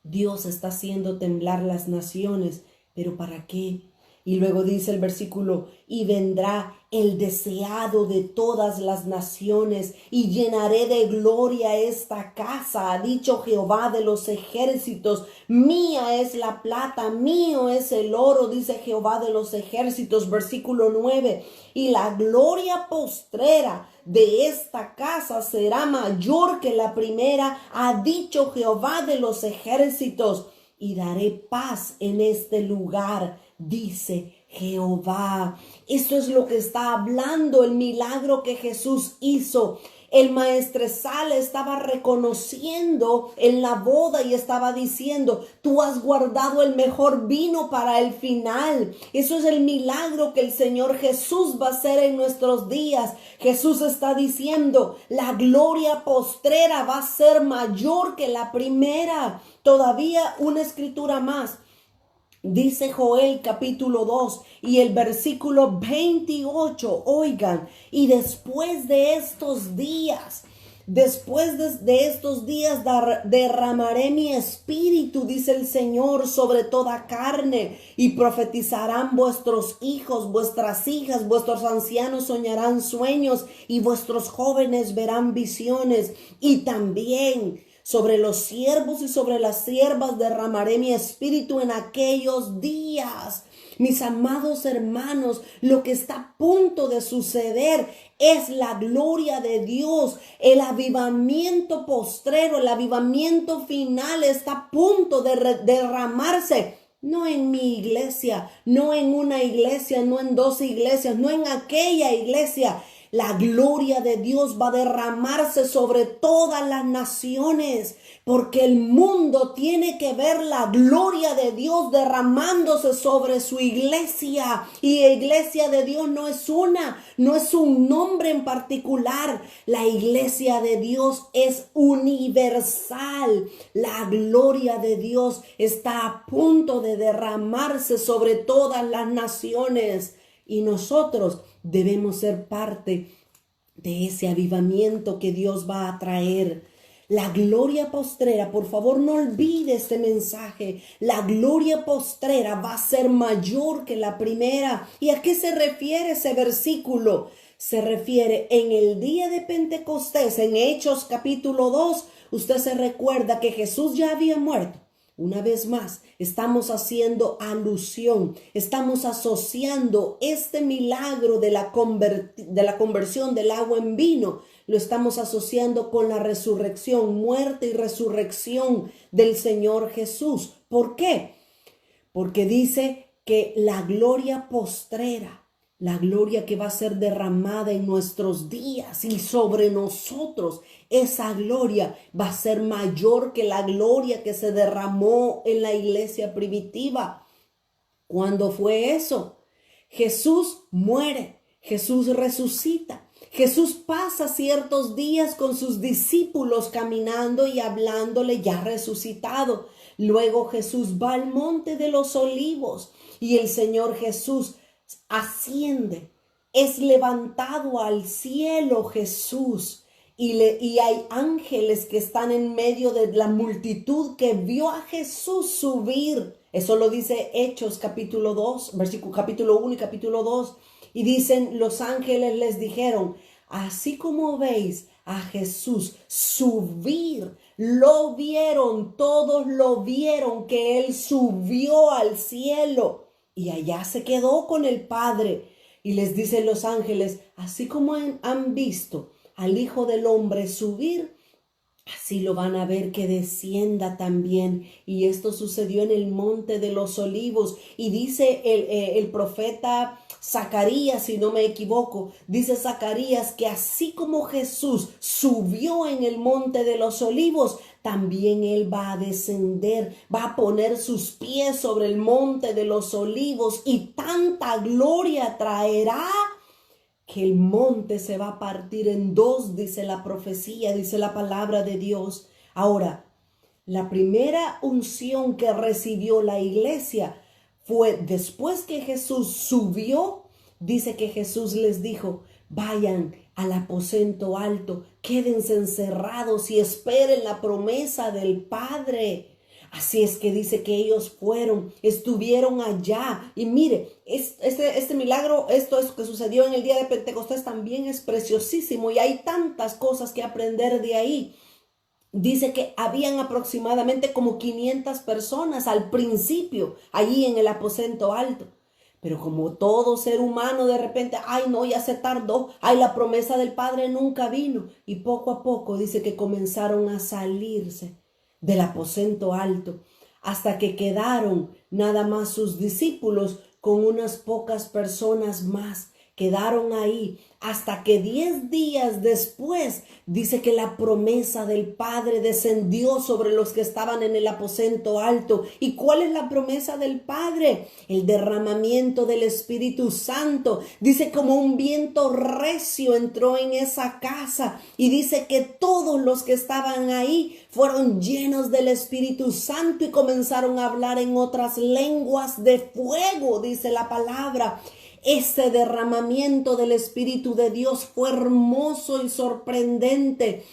Speaker 1: Dios está haciendo temblar las naciones. ¿Pero para qué? Y luego dice el versículo: y vendrá el deseado de todas las naciones, y llenaré de gloria esta casa, ha dicho Jehová de los ejércitos. Mía es la plata, mío es el oro, dice Jehová de los ejércitos. Versículo 9, y la gloria postrera de esta casa será mayor que la primera, ha dicho Jehová de los ejércitos. Y daré paz en este lugar, dice Jehová. Eso es lo que está hablando el milagro que Jesús hizo. El maestresala estaba reconociendo en la boda y estaba diciendo: tú has guardado el mejor vino para el final. Eso es el milagro que el Señor Jesús va a hacer en nuestros días. Jesús está diciendo: la gloria postrera va a ser mayor que la primera. Todavía una escritura más. Dice Joel capítulo 2 y el versículo 28, oigan, y después de estos días, derramaré mi espíritu, dice el Señor, sobre toda carne, y profetizarán vuestros hijos, vuestras hijas, vuestros ancianos soñarán sueños, y vuestros jóvenes verán visiones, y también sobre los siervos y sobre las siervas derramaré mi espíritu en aquellos días. Mis amados hermanos, lo que está a punto de suceder es la gloria de Dios. El avivamiento postrero, el avivamiento final está a punto de derramarse. No en mi iglesia, no en una iglesia, no en dos iglesias, no en aquella iglesia. La gloria de Dios va a derramarse sobre todas las naciones, porque el mundo tiene que ver la gloria de Dios derramándose sobre su iglesia. Y la iglesia de Dios no es un nombre en particular. La iglesia de Dios es universal. La gloria de Dios está a punto de derramarse sobre todas las naciones. Y nosotros debemos ser parte de ese avivamiento que Dios va a traer. La gloria postrera, por favor no olvide este mensaje. La gloria postrera va a ser mayor que la primera. ¿Y a qué se refiere ese versículo? Se refiere en el día de Pentecostés, en Hechos capítulo 2. Usted se recuerda que Jesús ya había muerto. Una vez más, estamos haciendo alusión, estamos asociando este milagro de la conversión del agua en vino, lo estamos asociando con la resurrección, muerte y resurrección del Señor Jesús. ¿Por qué? Porque dice que la gloria postrera, la gloria que va a ser derramada en nuestros días y sobre nosotros, esa gloria va a ser mayor que la gloria que se derramó en la iglesia primitiva. ¿Cuándo fue eso? Jesús muere, Jesús resucita. Jesús pasa ciertos días con sus discípulos caminando y hablándole ya resucitado. Luego Jesús va al monte de los olivos y el Señor Jesús asciende, es levantado al cielo Jesús y hay ángeles que están en medio de la multitud que vio a Jesús subir. Eso lo dice Hechos capítulo 2, versículo capítulo 1 y capítulo 2. Y dicen, los ángeles les dijeron, así como veis a Jesús subir, lo vieron, todos lo vieron, que él subió al cielo. Y allá se quedó con el Padre. Y les dicen los ángeles, así como han visto al Hijo del Hombre subir, así lo van a ver que descienda también. Y esto sucedió en el monte de los olivos. Y dice el profeta Zacarías, si no me equivoco, dice Zacarías que así como Jesús subió en el monte de los olivos, también él va a descender, va a poner sus pies sobre el monte de los olivos y tanta gloria traerá que el monte se va a partir en dos, dice la profecía, dice la palabra de Dios. Ahora, la primera unción que recibió la iglesia fue después que Jesús subió. Dice que Jesús les dijo, vayan al aposento alto, quédense encerrados y esperen la promesa del Padre. Así es que dice que ellos fueron, estuvieron allá. Y mire, este milagro, esto que sucedió en el día de Pentecostés también es preciosísimo y hay tantas cosas que aprender de ahí. Dice que habían aproximadamente como 500 personas al principio allí en el aposento alto. Pero como todo ser humano de repente, ay no, ya se tardó, ay la promesa del Padre nunca vino. Y poco a poco dice que comenzaron a salirse del aposento alto hasta que quedaron nada más sus discípulos con unas pocas personas más. quedaron ahí hasta que 10 días después dice que la promesa del Padre descendió sobre los que estaban en el aposento alto. ¿Y cuál es la promesa del Padre? El derramamiento del Espíritu Santo. Dice como un viento recio entró en esa casa y dice que todos los que estaban ahí fueron llenos del Espíritu Santo y comenzaron a hablar en otras lenguas de fuego, dice la palabra. Ese derramamiento del Espíritu de Dios fue hermoso y sorprendente.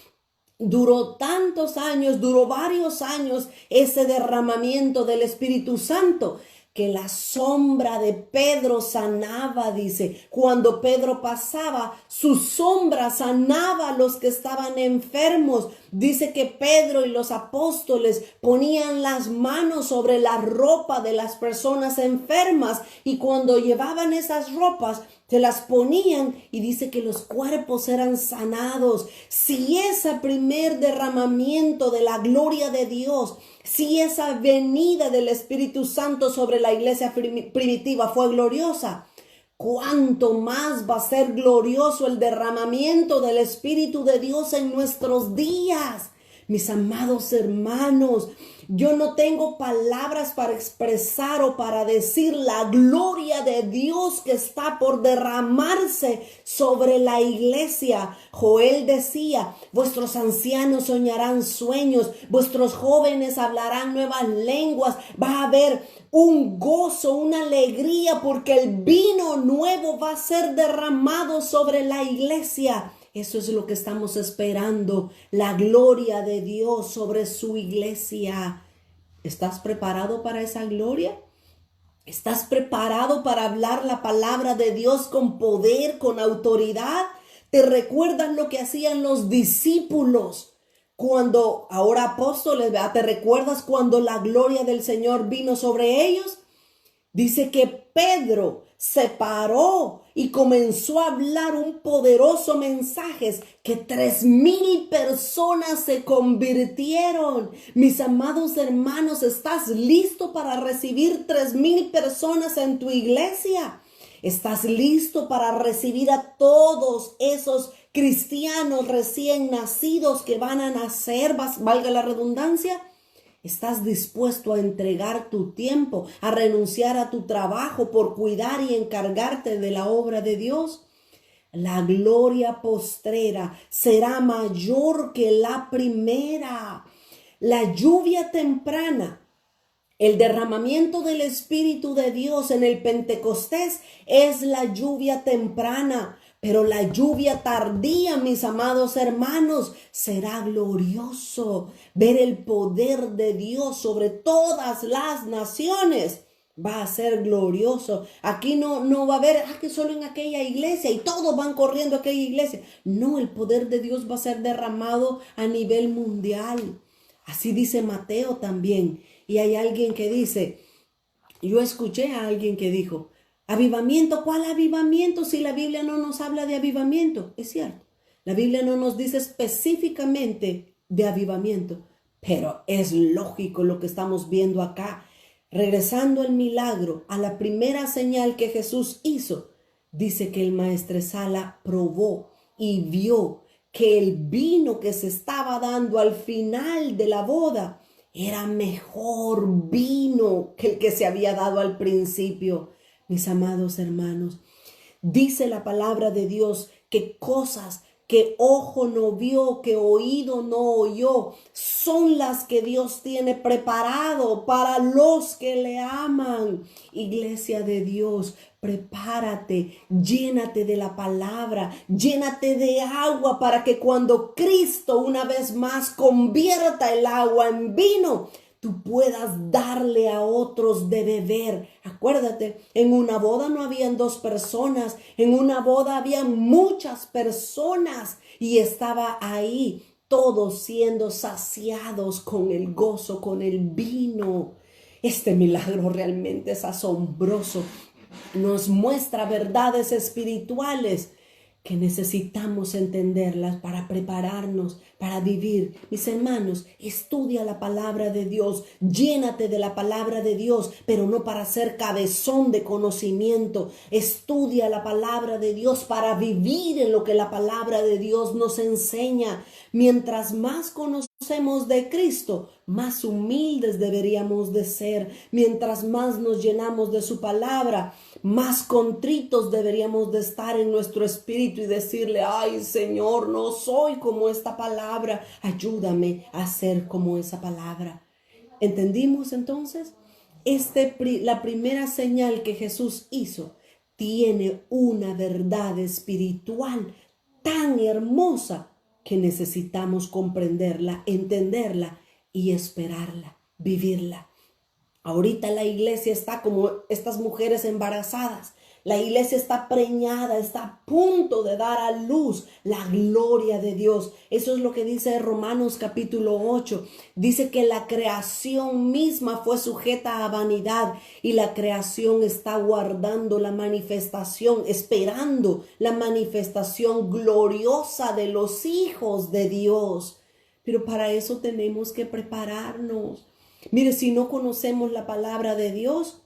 Speaker 1: Duró tantos años, duró varios años ese derramamiento del Espíritu Santo, que la sombra de Pedro sanaba, dice. Cuando Pedro pasaba, su sombra sanaba a los que estaban enfermos. Dice que Pedro y los apóstoles ponían las manos sobre la ropa de las personas enfermas y cuando llevaban esas ropas, se las ponían y dice que los cuerpos eran sanados. Si ese primer derramamiento de la gloria de Dios, si esa venida del Espíritu Santo sobre la iglesia primitiva fue gloriosa, ¿cuánto más va a ser glorioso el derramamiento del Espíritu de Dios en nuestros días? Mis amados hermanos, yo no tengo palabras para expresar o para decir la gloria de Dios que está por derramarse sobre la iglesia. Joel decía, vuestros ancianos soñarán sueños, vuestros jóvenes hablarán nuevas lenguas. Va a haber un gozo, una alegría, porque el vino nuevo va a ser derramado sobre la iglesia. Eso es lo que estamos esperando, la gloria de Dios sobre su iglesia. ¿Estás preparado para esa gloria? ¿Estás preparado para hablar la palabra de Dios con poder, con autoridad? ¿Te recuerdas lo que hacían los discípulos cuando, ahora apóstoles, ¿verdad? ¿Te recuerdas cuando la gloria del Señor vino sobre ellos? Dice que Pedro se paró y comenzó a hablar un poderoso mensaje que 3,000 personas se convirtieron. Mis amados hermanos, ¿estás listo para recibir 3,000 personas en tu iglesia? ¿Estás listo para recibir a todos esos cristianos recién nacidos que van a nacer, valga la redundancia? ¿Estás dispuesto a entregar tu tiempo, a renunciar a tu trabajo por cuidar y encargarte de la obra de Dios? La gloria postrera será mayor que la primera. La lluvia temprana, el derramamiento del Espíritu de Dios en el Pentecostés es la lluvia temprana. Pero la lluvia tardía, mis amados hermanos, será glorioso. Ver el poder de Dios sobre todas las naciones va a ser glorioso. Aquí no va a haber, que solo en aquella iglesia y todos van corriendo a aquella iglesia. No, el poder de Dios va a ser derramado a nivel mundial. Así dice Mateo también. Y hay alguien que dice, yo escuché a alguien que dijo, avivamiento, ¿cuál avivamiento? Si la Biblia no nos habla de avivamiento. Es cierto, la Biblia no nos dice específicamente de avivamiento, pero es lógico lo que estamos viendo acá. Regresando al milagro, a la primera señal que Jesús hizo, dice que el maestresala probó y vio que el vino que se estaba dando al final de la boda era mejor vino que el que se había dado al principio. Mis amados hermanos, dice la palabra de Dios que cosas que ojo no vio, que oído no oyó, son las que Dios tiene preparado para los que le aman. Iglesia de Dios, prepárate, llénate de la palabra, llénate de agua para que cuando Cristo una vez más convierta el agua en vino, tú puedas darle a otros de beber. Acuérdate, en una boda no habían 2 personas, en una boda habían muchas personas y estaba ahí todos siendo saciados con el gozo, con el vino. Este milagro realmente es asombroso. Nos muestra verdades espirituales que necesitamos entenderlas para prepararnos, para vivir. Mis hermanos, estudia la palabra de Dios, llénate de la palabra de Dios, pero no para ser cabezón de conocimiento. Estudia la palabra de Dios para vivir en lo que la palabra de Dios nos enseña. Mientras más conocemos de Cristo, más humildes deberíamos de ser. Mientras más nos llenamos de su palabra, más contritos deberíamos de estar en nuestro espíritu y decirle: ay, Señor, no soy como esta palabra, ayúdame a ser como esa palabra. ¿Entendimos entonces? La primera señal que Jesús hizo tiene una verdad espiritual tan hermosa que necesitamos comprenderla, entenderla y esperarla, vivirla. Ahorita la iglesia está como estas mujeres embarazadas. La iglesia está preñada, está a punto de dar a luz la gloria de Dios. Eso es lo que dice Romanos capítulo 8. Dice que la creación misma fue sujeta a vanidad y la creación está guardando la manifestación, esperando la manifestación gloriosa de los hijos de Dios. Pero para eso tenemos que prepararnos. Mire, si no conocemos la palabra de Dios,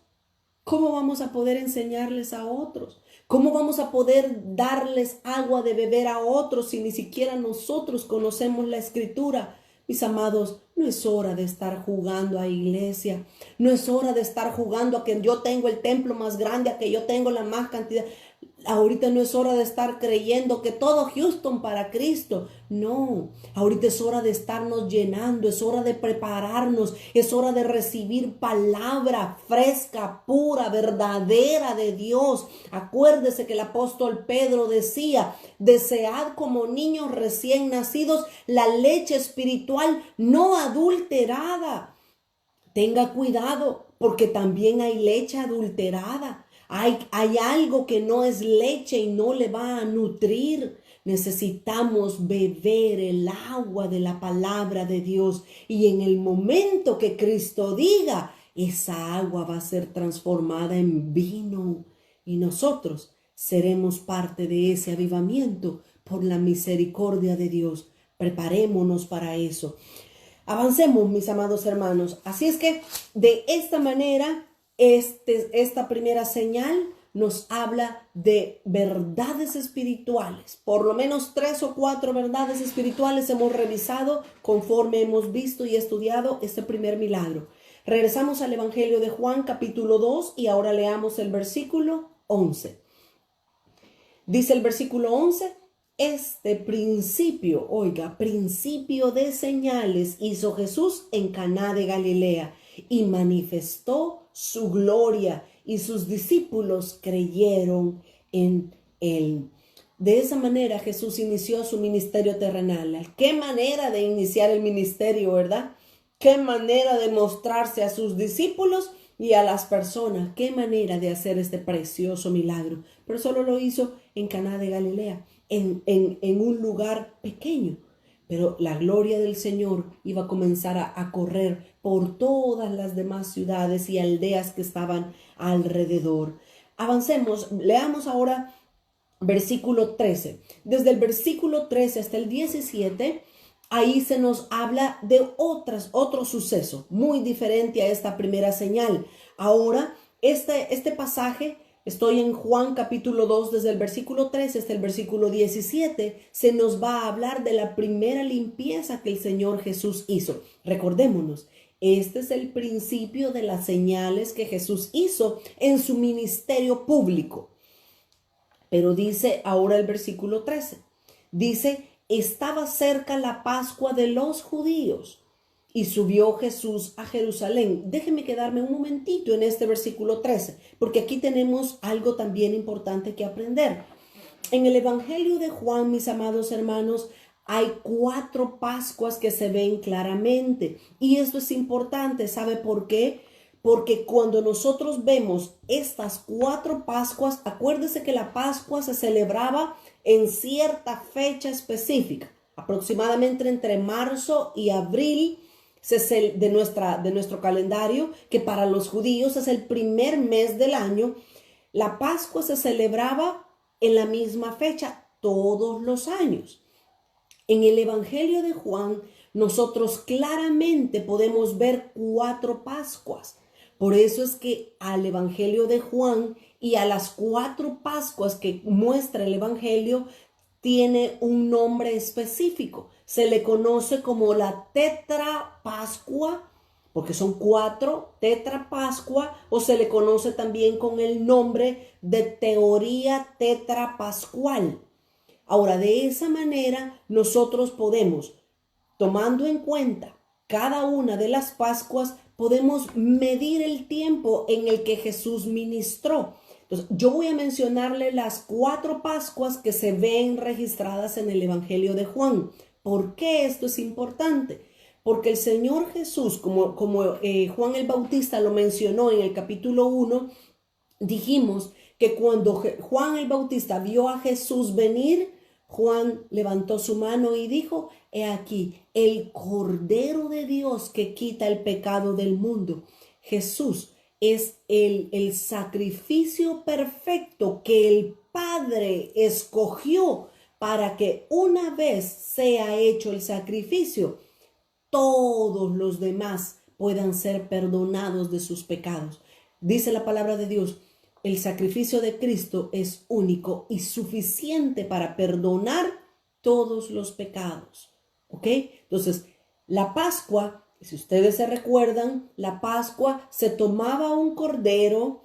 Speaker 1: ¿cómo vamos a poder enseñarles a otros? ¿Cómo vamos a poder darles agua de beber a otros si ni siquiera nosotros conocemos la Escritura? Mis amados, no es hora de estar jugando a iglesia. No es hora de estar jugando a que yo tengo el templo más grande, a que yo tengo la más cantidad. Ahorita no es hora de estar creyendo que todo Houston para Cristo. No, ahorita es hora de estarnos llenando, es hora de prepararnos, es hora de recibir palabra fresca, pura, verdadera de Dios. Acuérdese que el apóstol Pedro decía: desead como niños recién nacidos la leche espiritual no adulterada. Tenga cuidado, porque también hay leche adulterada. Hay algo que no es leche y no le va a nutrir. Necesitamos beber el agua de la palabra de Dios. Y en el momento que Cristo diga, esa agua va a ser transformada en vino. Y nosotros seremos parte de ese avivamiento por la misericordia de Dios. Preparémonos para eso. Avancemos, mis amados hermanos. Así es que de esta manera, esta primera señal nos habla de verdades espirituales. Por lo menos 3 o 4 verdades espirituales hemos revisado conforme hemos visto y estudiado este primer milagro. Regresamos al Evangelio de Juan, capítulo 2, y ahora leamos el versículo 11. Dice el versículo 11: este principio, principio de señales hizo Jesús en Caná de Galilea y manifestó su gloria y sus discípulos creyeron en él. De esa manera Jesús inició su ministerio terrenal. Qué manera de iniciar el ministerio, ¿verdad? Qué manera de mostrarse a sus discípulos y a las personas. Qué manera de hacer este precioso milagro. Pero solo lo hizo en Caná de Galilea, en un lugar pequeño. Pero la gloria del Señor iba a comenzar a correr por todas las demás ciudades y aldeas que estaban alrededor. Avancemos, leamos ahora versículo 13. Desde el versículo 13 hasta el 17, ahí se nos habla de otro suceso muy diferente a esta primera señal. Ahora, este pasaje, estoy en Juan capítulo 2, desde el versículo 13 hasta el versículo 17, se nos va a hablar de la primera limpieza que el Señor Jesús hizo. Recordémonos, este es el principio de las señales que Jesús hizo en su ministerio público. Pero dice ahora el versículo 13, dice: estaba cerca la Pascua de los judíos y subió Jesús a Jerusalén. Déjeme quedarme un momentito en este versículo 13, porque aquí tenemos algo también importante que aprender. En el Evangelio de Juan, mis amados hermanos, hay 4 Pascuas que se ven claramente. Y esto es importante, ¿sabe por qué? Porque cuando nosotros vemos estas 4 Pascuas, acuérdese que la Pascua se celebraba en cierta fecha específica, aproximadamente entre marzo y abril de nuestro calendario, que para los judíos es el primer mes del año. La Pascua se celebraba en la misma fecha. todos los años. En el Evangelio de Juan, nosotros claramente podemos ver 4 Pascuas. Por eso es que al Evangelio de Juan y a las 4 Pascuas que muestra el Evangelio, tiene un nombre específico. Se le conoce como la tetrapascua, porque son 4, tetrapascua, o se le conoce también con el nombre de teoría tetrapascual. Ahora, de esa manera nosotros podemos, tomando en cuenta cada una de las Pascuas, podemos medir el tiempo en el que Jesús ministró. Entonces, yo voy a mencionarle las 4 Pascuas que se ven registradas en el Evangelio de Juan. ¿Por qué esto es importante? Porque el Señor Jesús, como Juan el Bautista lo mencionó en el capítulo 1, dijimos que cuando Juan el Bautista vio a Jesús venir, Juan levantó su mano y dijo: he aquí, el Cordero de Dios que quita el pecado del mundo. Jesús es el sacrificio perfecto que el Padre escogió para que una vez sea hecho el sacrificio, todos los demás puedan ser perdonados de sus pecados. Dice la palabra de Dios: el sacrificio de Cristo es único y suficiente para perdonar todos los pecados. ¿Ok? Entonces, la Pascua, si ustedes se recuerdan, la Pascua se tomaba un cordero,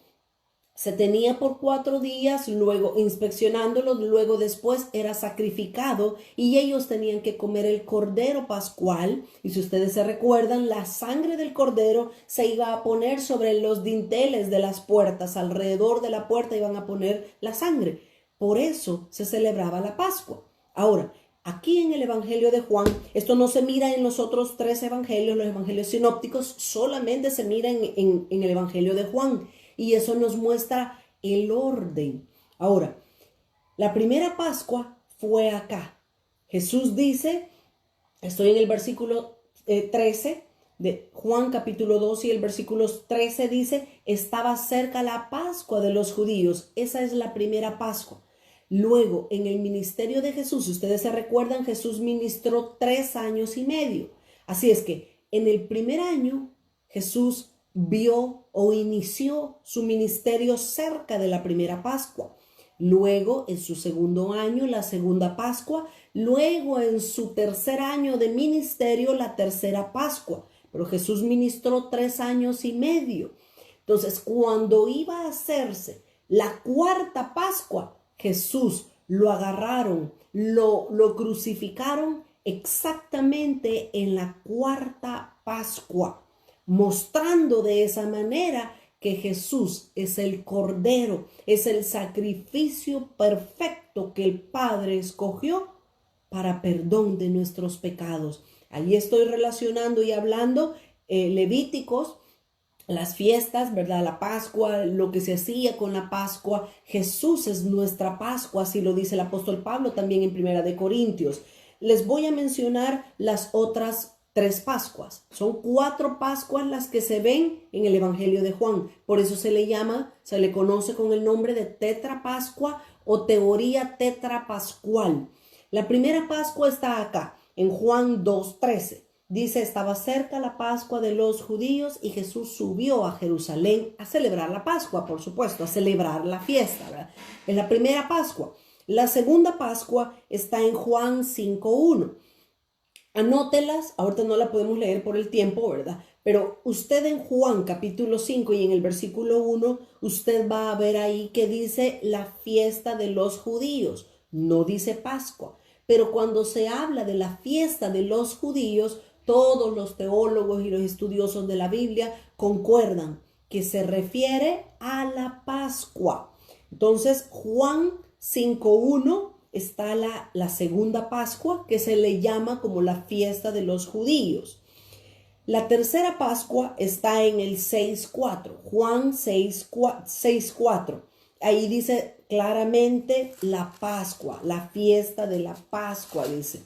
Speaker 1: se tenía por 4 días, luego inspeccionándolo, luego después era sacrificado y ellos tenían que comer el cordero pascual. Y si ustedes se recuerdan, la sangre del cordero se iba a poner sobre los dinteles de las puertas, alrededor de la puerta iban a poner la sangre. Por eso se celebraba la Pascua. Ahora, aquí en el Evangelio de Juan, esto no se mira en los otros 3 evangelios, los evangelios sinópticos, solamente se mira en el Evangelio de Juan. Y eso nos muestra el orden. Ahora, la primera Pascua fue acá. Jesús dice, estoy en el versículo 13 de Juan capítulo 2 y el versículo 13 dice: estaba cerca la Pascua de los judíos. Esa es la primera Pascua. Luego, en el ministerio de Jesús, si ustedes se recuerdan, Jesús ministró 3 años y medio. Así es que en el primer año, Jesús vio o inició su ministerio cerca de la primera Pascua. Luego, en su segundo año, la segunda Pascua. Luego, en su tercer año de ministerio, la tercera Pascua. Pero Jesús ministró 3 años y medio. Entonces, cuando iba a hacerse la cuarta Pascua, Jesús lo agarraron, lo crucificaron exactamente en la cuarta Pascua, mostrando de esa manera que Jesús es el Cordero, es el sacrificio perfecto que el Padre escogió para perdón de nuestros pecados. Allí estoy relacionando y hablando Levíticos, las fiestas, ¿verdad? La Pascua, lo que se hacía con la Pascua. Jesús es nuestra Pascua, así lo dice el apóstol Pablo también en Primera de Corintios. Les voy a mencionar las otras 3 Pascuas. Son 4 Pascuas las que se ven en el Evangelio de Juan. Por eso se le conoce con el nombre de tetrapascua o teoría tetrapascual. La primera Pascua está acá, en Juan 2:13. Dice: estaba cerca la Pascua de los judíos y Jesús subió a Jerusalén a celebrar la Pascua, por supuesto, a celebrar la fiesta, ¿verdad? Es la primera Pascua. La segunda Pascua está en Juan 5:1. Anótelas, ahorita no la podemos leer por el tiempo, ¿verdad? Pero usted en Juan capítulo 5 y en el versículo 1, usted va a ver ahí que dice la fiesta de los judíos, no dice Pascua. Pero cuando se habla de la fiesta de los judíos, todos los teólogos y los estudiosos de la Biblia concuerdan que se refiere a la Pascua. Entonces, Juan 5:1 está la segunda Pascua, que se le llama como la fiesta de los judíos. La tercera Pascua está en el 6:4, Juan 6:4. Ahí dice claramente la Pascua, la fiesta de la Pascua, dice.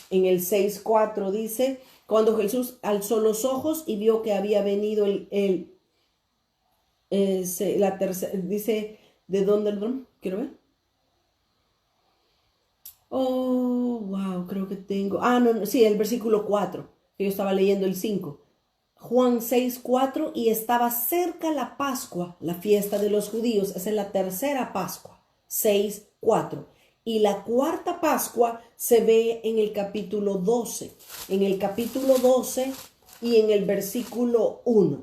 Speaker 1: En el 6:4 dice: cuando Jesús alzó los ojos y vio que había venido la tercera, dice, ¿de dónde? Quiero ver. Oh, wow, creo que tengo. No, sí, el versículo 4, que yo estaba leyendo el 5. Juan 6:4, y estaba cerca la Pascua, la fiesta de los judíos. Esa es la tercera Pascua, 6:4. Y la cuarta Pascua se ve en el capítulo 12. En el capítulo 12 y en el versículo 1.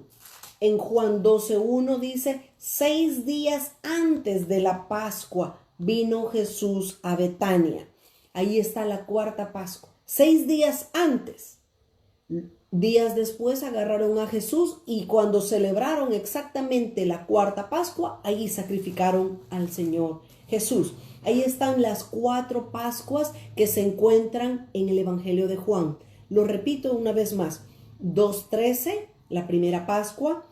Speaker 1: En Juan 12:1 dice: 6 días antes de la Pascua vino Jesús a Betania. Ahí está la cuarta Pascua. 6 días antes. Días después agarraron a Jesús y cuando celebraron exactamente la cuarta Pascua, ahí sacrificaron al Señor Jesús. Ahí están las 4 Pascuas que se encuentran en el Evangelio de Juan. Lo repito una vez más: 2:13, la primera Pascua;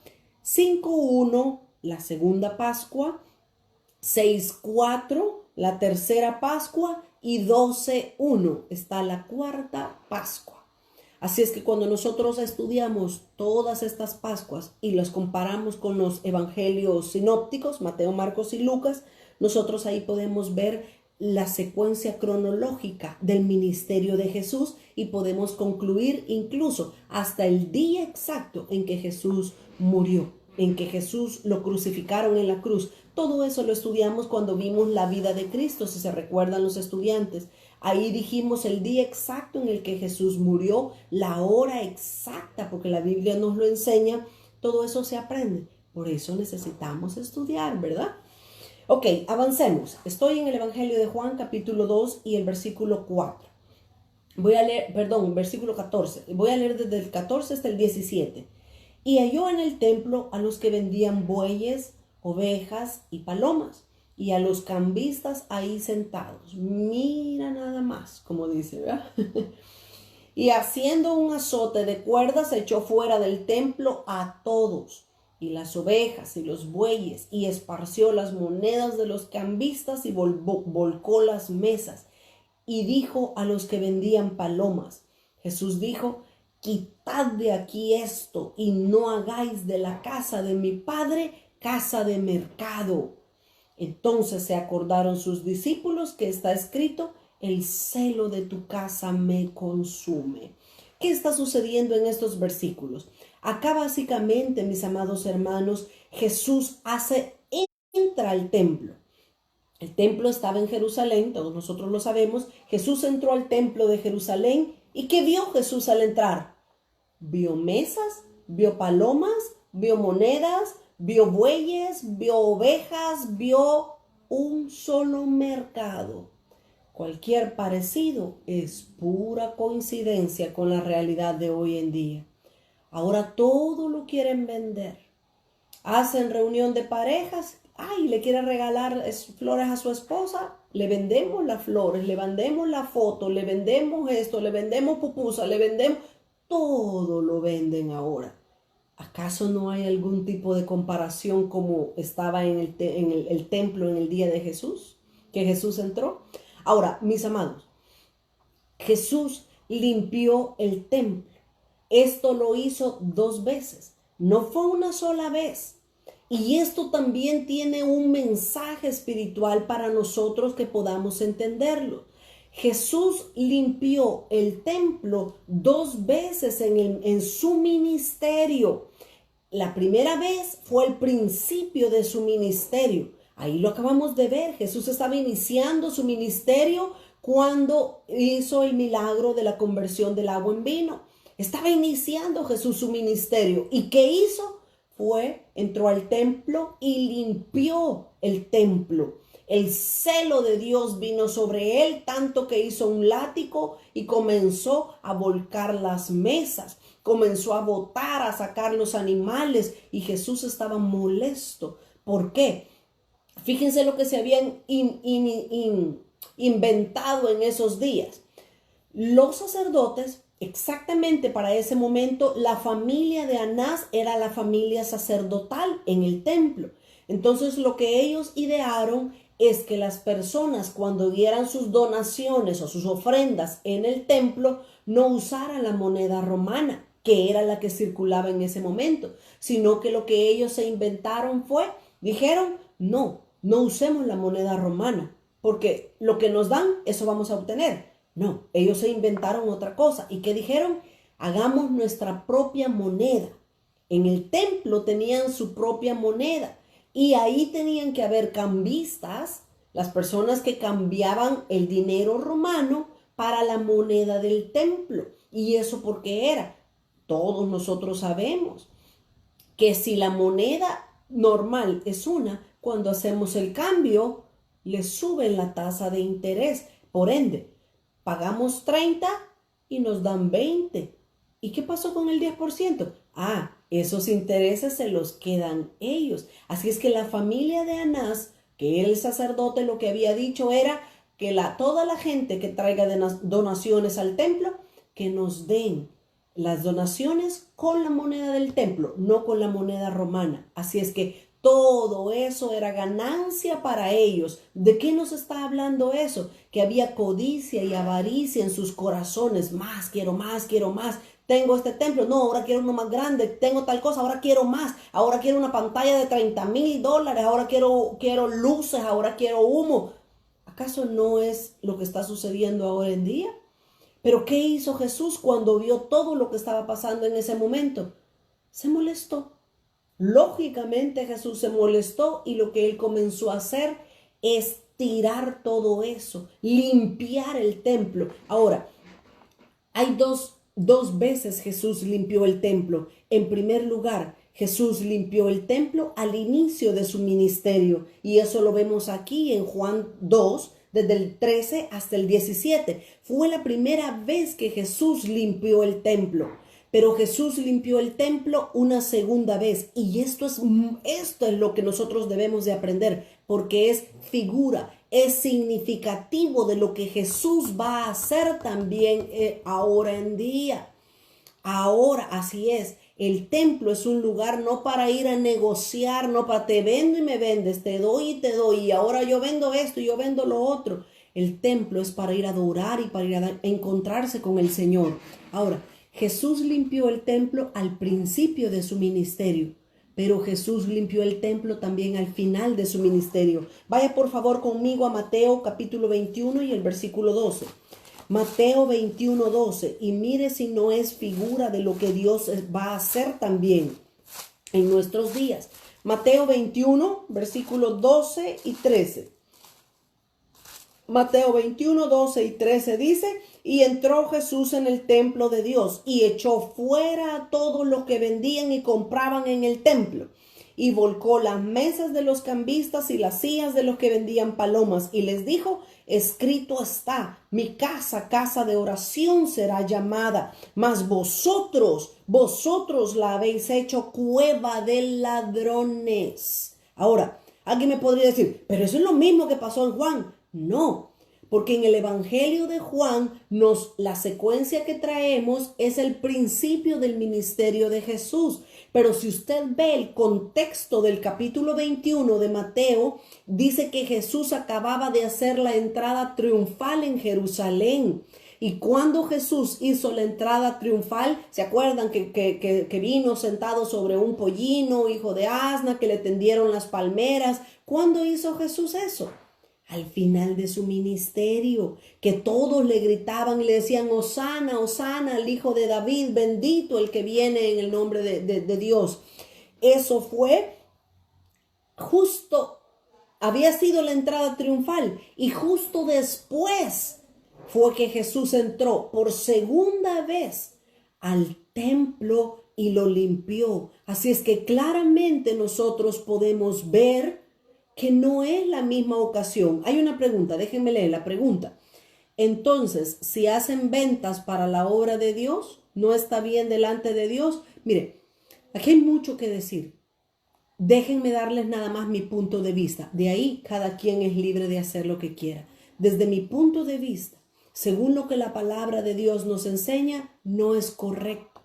Speaker 1: 5:1, la segunda Pascua; 6:4, la tercera Pascua; y 12:1 está la cuarta Pascua. Así es que cuando nosotros estudiamos todas estas Pascuas y las comparamos con los evangelios sinópticos, Mateo, Marcos y Lucas, nosotros ahí podemos ver la secuencia cronológica del ministerio de Jesús y podemos concluir incluso hasta el día exacto en que Jesús murió, en que Jesús lo crucificaron en la cruz. Todo eso lo estudiamos cuando vimos la vida de Cristo, si se recuerdan los estudiantes. Ahí dijimos el día exacto en el que Jesús murió, la hora exacta, porque la Biblia nos lo enseña. Todo eso se aprende. Por eso necesitamos estudiar, ¿verdad? Ok, avancemos. Estoy en el Evangelio de Juan, capítulo 2 y el versículo 4. Versículo 14. Voy a leer desde el 14 hasta el 17. Y halló en el templo a los que vendían bueyes, ovejas y palomas, y a los cambistas ahí sentados. Mira nada más, como dice, ¿verdad? Y haciendo un azote de cuerdas, echó fuera del templo a todos, y las ovejas y los bueyes, y esparció las monedas de los cambistas y volcó las mesas. Y dijo a los que vendían palomas: Jesús dijo: quitad de aquí esto, y no hagáis de la casa de mi Padre casa de mercado. Entonces se acordaron sus discípulos que está escrito: el celo de tu casa me consume. ¿Qué está sucediendo en estos versículos? Acá básicamente, mis amados hermanos, Jesús entra al templo. El templo estaba en Jerusalén, todos nosotros lo sabemos. Jesús entró al templo de Jerusalén. ¿Y qué vio Jesús al entrar? Vio mesas, vio palomas, vio monedas, vio bueyes, vio ovejas, vio un solo mercado. Cualquier parecido es pura coincidencia con la realidad de hoy en día. Ahora todo lo quieren vender. Hacen reunión de parejas. Le quiere regalar flores a su esposa. Le vendemos las flores, le vendemos la foto, le vendemos esto, le vendemos pupusa, le vendemos... Todo lo venden ahora. ¿Acaso no hay algún tipo de comparación como estaba en el templo en el día de Jesús? Que Jesús entró. Ahora, mis amados, Jesús limpió el templo. Esto lo hizo 2 veces. No fue una sola vez. Y esto también tiene un mensaje espiritual para nosotros que podamos entenderlo. Jesús limpió el templo 2 veces en su ministerio. La primera vez fue el principio de su ministerio. Ahí lo acabamos de ver. Jesús estaba iniciando su ministerio cuando hizo el milagro de la conversión del agua en vino. Estaba iniciando Jesús su ministerio. ¿Y qué hizo? Entró al templo y limpió el templo. El celo de Dios vino sobre él, tanto que hizo un látigo y comenzó a volcar las mesas. Comenzó a botar, a sacar los animales, y Jesús estaba molesto. ¿Por qué? Fíjense lo que se habían inventado en esos días. Los sacerdotes, exactamente para ese momento, la familia de Anás era la familia sacerdotal en el templo. Entonces lo que ellos idearon es que las personas, cuando dieran sus donaciones o sus ofrendas en el templo, no usaran la moneda romana, que era la que circulaba en ese momento, sino que lo que ellos se inventaron dijeron: no usemos la moneda romana. porque lo que nos dan, eso vamos a obtener. No, ellos se inventaron otra cosa. ¿Y qué dijeron? Hagamos nuestra propia moneda. En el templo tenían su propia moneda y ahí tenían que haber cambistas, las personas que cambiaban el dinero romano para la moneda del templo. ¿Y eso por qué era? Todos nosotros sabemos que si la moneda normal es una, cuando hacemos el cambio, le suben la tasa de interés. Por ende, pagamos 30 y nos dan 20. ¿Y qué pasó con el 10%? Esos intereses se los quedan ellos. Así es que la familia de Anás, que el sacerdote lo que había dicho era que toda la gente que traiga donaciones al templo, que nos den las donaciones con la moneda del templo, no con la moneda romana. Así es que todo eso era ganancia para ellos. ¿De qué nos está hablando eso? Que había codicia y avaricia en sus corazones. Más, quiero más, quiero más. Tengo este templo, no, ahora quiero uno más grande. Tengo tal cosa, ahora quiero más. Ahora quiero una pantalla de $30,000. Ahora quiero luces, ahora quiero humo. ¿Acaso no es lo que está sucediendo ahora en día? Pero ¿qué hizo Jesús cuando vio todo lo que estaba pasando en ese momento? Se molestó. Lógicamente Jesús se molestó y lo que él comenzó a hacer es tirar todo eso, limpiar el templo. Ahora, hay dos veces Jesús limpió el templo. En primer lugar, Jesús limpió el templo al inicio de su ministerio y eso lo vemos aquí en Juan 2, desde el 13 hasta el 17. Fue la primera vez que Jesús limpió el templo. Pero Jesús limpió el templo una segunda vez y esto es lo que nosotros debemos de aprender porque es figura, es significativo de lo que Jesús va a hacer también ahora en día. Ahora, así es, el templo es un lugar no para ir a negociar, no para te vendo y me vendes, te doy y ahora yo vendo esto y yo vendo lo otro. El templo es para ir a adorar y para ir a encontrarse con el Señor. Ahora, Jesús limpió el templo al principio de su ministerio, pero Jesús limpió el templo también al final de su ministerio. Vaya por favor conmigo a Mateo capítulo 21 y el versículo 12. Mateo 21, 12. Y mire si no es figura de lo que Dios va a hacer también en nuestros días. Mateo 21, versículos 12 y 13. Mateo 21, 12 y 13 dice: y entró Jesús en el templo de Dios y echó fuera a todos los que vendían y compraban en el templo y volcó las mesas de los cambistas y las sillas de los que vendían palomas y les dijo: escrito está, mi casa, casa de oración será llamada, mas vosotros la habéis hecho cueva de ladrones. Ahora, alguien me podría decir, pero eso es lo mismo que pasó en Juan. No, porque en el Evangelio de Juan la secuencia que traemos es el principio del ministerio de Jesús. Pero si usted ve el contexto del capítulo 21 de Mateo, dice que Jesús acababa de hacer la entrada triunfal en Jerusalén. Y cuando Jesús hizo la entrada triunfal, ¿se acuerdan que vino sentado sobre un pollino, hijo de asna, que le tendieron las palmeras? ¿Cuándo hizo Jesús eso? Al final de su ministerio, que todos le gritaban y le decían: Hosana, Hosana, al hijo de David, bendito el que viene en el nombre de Dios. Eso fue justo, había sido la entrada triunfal y justo después fue que Jesús entró por segunda vez al templo y lo limpió. Así es que claramente nosotros podemos ver que no es la misma ocasión. Hay una pregunta, déjenme leer la pregunta. Entonces, si hacen ventas para la obra de Dios, ¿no está bien delante de Dios? Mire, aquí hay mucho que decir. Déjenme darles nada más mi punto de vista. De ahí, cada quien es libre de hacer lo que quiera. Desde mi punto de vista, según lo que la palabra de Dios nos enseña, no es correcto.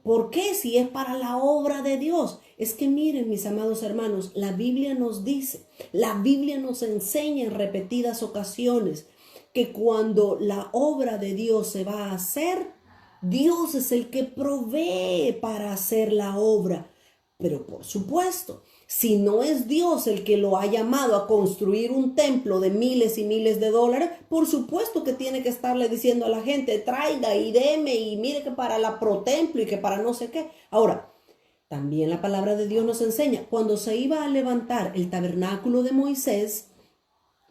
Speaker 1: ¿Por qué? Si es para la obra de Dios. Es que miren, mis amados hermanos, la Biblia nos dice, la Biblia nos enseña en repetidas ocasiones que cuando la obra de Dios se va a hacer, Dios es el que provee para hacer la obra. Pero por supuesto, Si no es Dios el que lo ha llamado a construir un templo de miles y miles de dólares, por supuesto que tiene que estarle diciendo a la gente, traiga y deme y mire que para la pro templo y que para no sé qué. Ahora, también la palabra de Dios nos enseña, cuando se iba a levantar el tabernáculo de Moisés,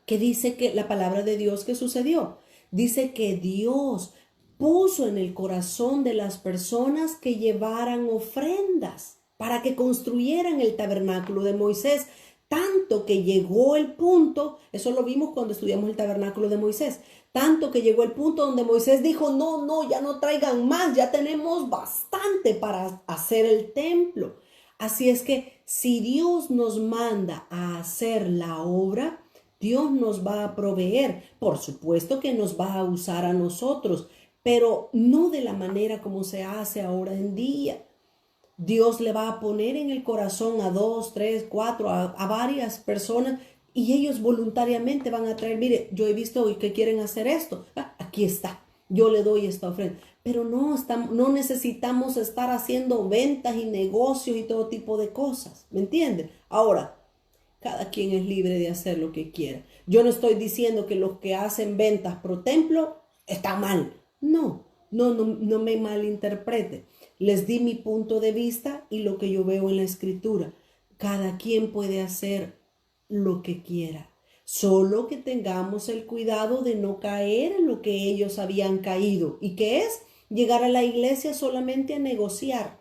Speaker 1: que dice que la palabra de Dios que sucedió, dice que Dios puso en el corazón de las personas que llevaran ofrendas para que construyeran el tabernáculo de Moisés, tanto que llegó el punto, eso lo vimos cuando estudiamos el tabernáculo de Moisés, tanto que llegó el punto donde Moisés dijo, no, ya no traigan más, ya tenemos bastante para hacer el templo. Así es que si Dios nos manda a hacer la obra, Dios nos va a proveer. Por supuesto que nos va a usar a nosotros, pero no de la manera como se hace ahora en día. Dios le va a poner en el corazón a 2, 3, 4, a varias personas y ellos voluntariamente van a traer, mire, yo he visto hoy que quieren hacer esto, aquí está, yo le doy esta ofrenda. Pero no necesitamos estar haciendo ventas y negocios y todo tipo de cosas, ¿me entienden? Ahora, cada quien es libre de hacer lo que quiera. Yo no estoy diciendo que los que hacen ventas pro templo está mal. No me malinterprete. Les di mi punto de vista y lo que yo veo en la escritura. Cada quien puede hacer lo que quiera. Solo que tengamos el cuidado de no caer en lo que ellos habían caído. ¿Y qué es? Llegar a la iglesia solamente a negociar,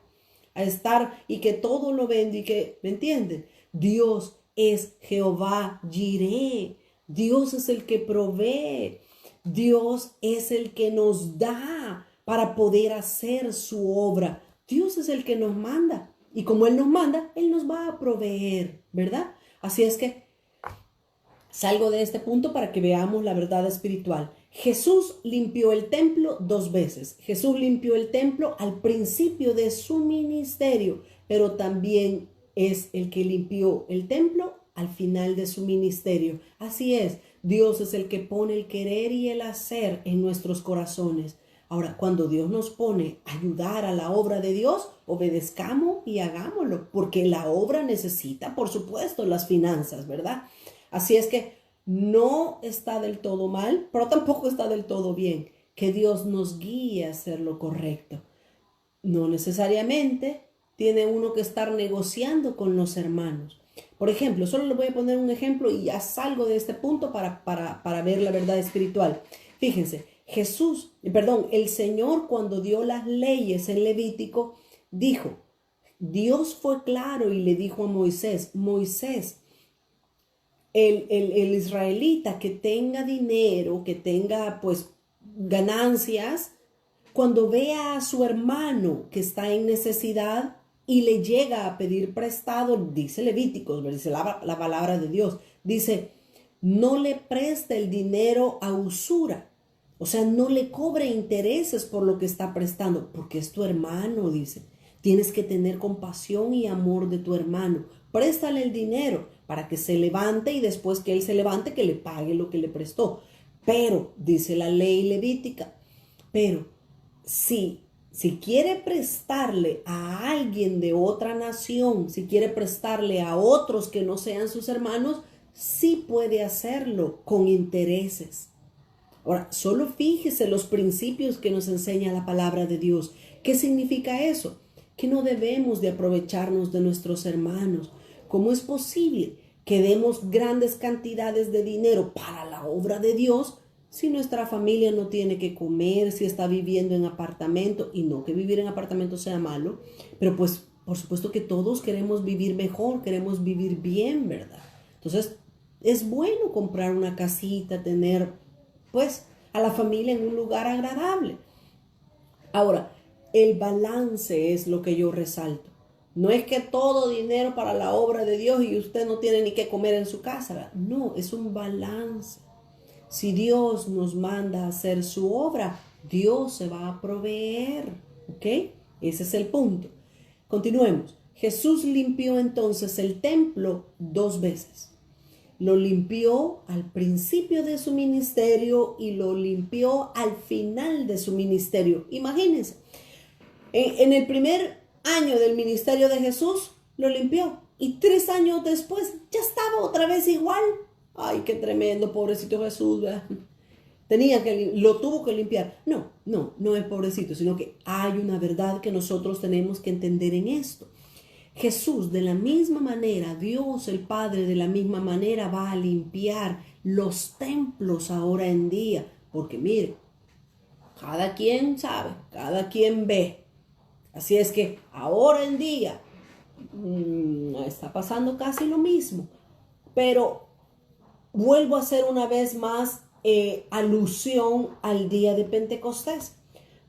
Speaker 1: a estar y que todo lo vende y que, ¿me entienden? Dios es Jehová Jireh. Dios es el que provee. Dios es el que nos da para poder hacer su obra. Dios es el que nos manda. Y como Él nos manda, Él nos va a proveer, ¿verdad? Así es que salgo de este punto para que veamos la verdad espiritual. Jesús limpió el templo 2 veces. Jesús limpió el templo al principio de su ministerio, pero también es el que limpió el templo al final de su ministerio. Así es, Dios es el que pone el querer y el hacer en nuestros corazones. Ahora, cuando Dios nos pone a ayudar a la obra de Dios, obedezcamos y hagámoslo, porque la obra necesita, por supuesto, las finanzas, ¿verdad? Así es que no está del todo mal, pero tampoco está del todo bien. Que Dios nos guíe a hacer lo correcto. No necesariamente tiene uno que estar negociando con los hermanos. Por ejemplo, solo le voy a poner un ejemplo y ya salgo de este punto para ver la verdad espiritual. Fíjense, el Señor cuando dio las leyes en Levítico, dijo, Dios fue claro y le dijo a Moisés, el israelita que tenga dinero, que tenga pues ganancias, cuando vea a su hermano que está en necesidad y le llega a pedir prestado, dice Levíticos, dice la palabra de Dios, dice, no le preste el dinero a usura. O sea, no le cobre intereses por lo que está prestando, porque es tu hermano, dice. Tienes que tener compasión y amor de tu hermano. Préstale el dinero para que se levante y después que él se levante, que le pague lo que le prestó. Pero, dice la ley levítica, pero si quiere prestarle a alguien de otra nación, si quiere prestarle a otros que no sean sus hermanos, sí puede hacerlo con intereses. Ahora, solo fíjese los principios que nos enseña la palabra de Dios. ¿Qué significa eso? Que no debemos de aprovecharnos de nuestros hermanos. ¿Cómo es posible que demos grandes cantidades de dinero para la obra de Dios si nuestra familia no tiene que comer, si está viviendo en apartamento? Y no que vivir en apartamento sea malo, pero pues por supuesto que todos queremos vivir mejor, queremos vivir bien, ¿verdad? Entonces es bueno comprar una casita, tener pues a la familia en un lugar agradable. Ahora, el balance es lo que yo resalto. No es que todo dinero para la obra de Dios y usted no tiene ni que comer en su casa, ¿verdad? No, es un balance. Si Dios nos manda a hacer su obra, Dios se va a proveer, ¿ok? Ese es el punto. Continuemos. Jesús limpió entonces el templo 2 veces. Lo limpió al principio de su ministerio y lo limpió al final de su ministerio. Imagínense, en el primer año del ministerio de Jesús lo limpió. y 3 años después ya estaba otra vez igual. Ay, qué tremendo, pobrecito Jesús, ¿verdad? Lo tuvo que limpiar. No es pobrecito, sino que hay una verdad que nosotros tenemos que entender en esto. Jesús, de la misma manera, Dios el Padre, de la misma manera va a limpiar los templos ahora en día. Porque mire, cada quien sabe, cada quien ve. Así es que ahora en día está pasando casi lo mismo. Pero vuelvo a hacer una vez más alusión al día de Pentecostés.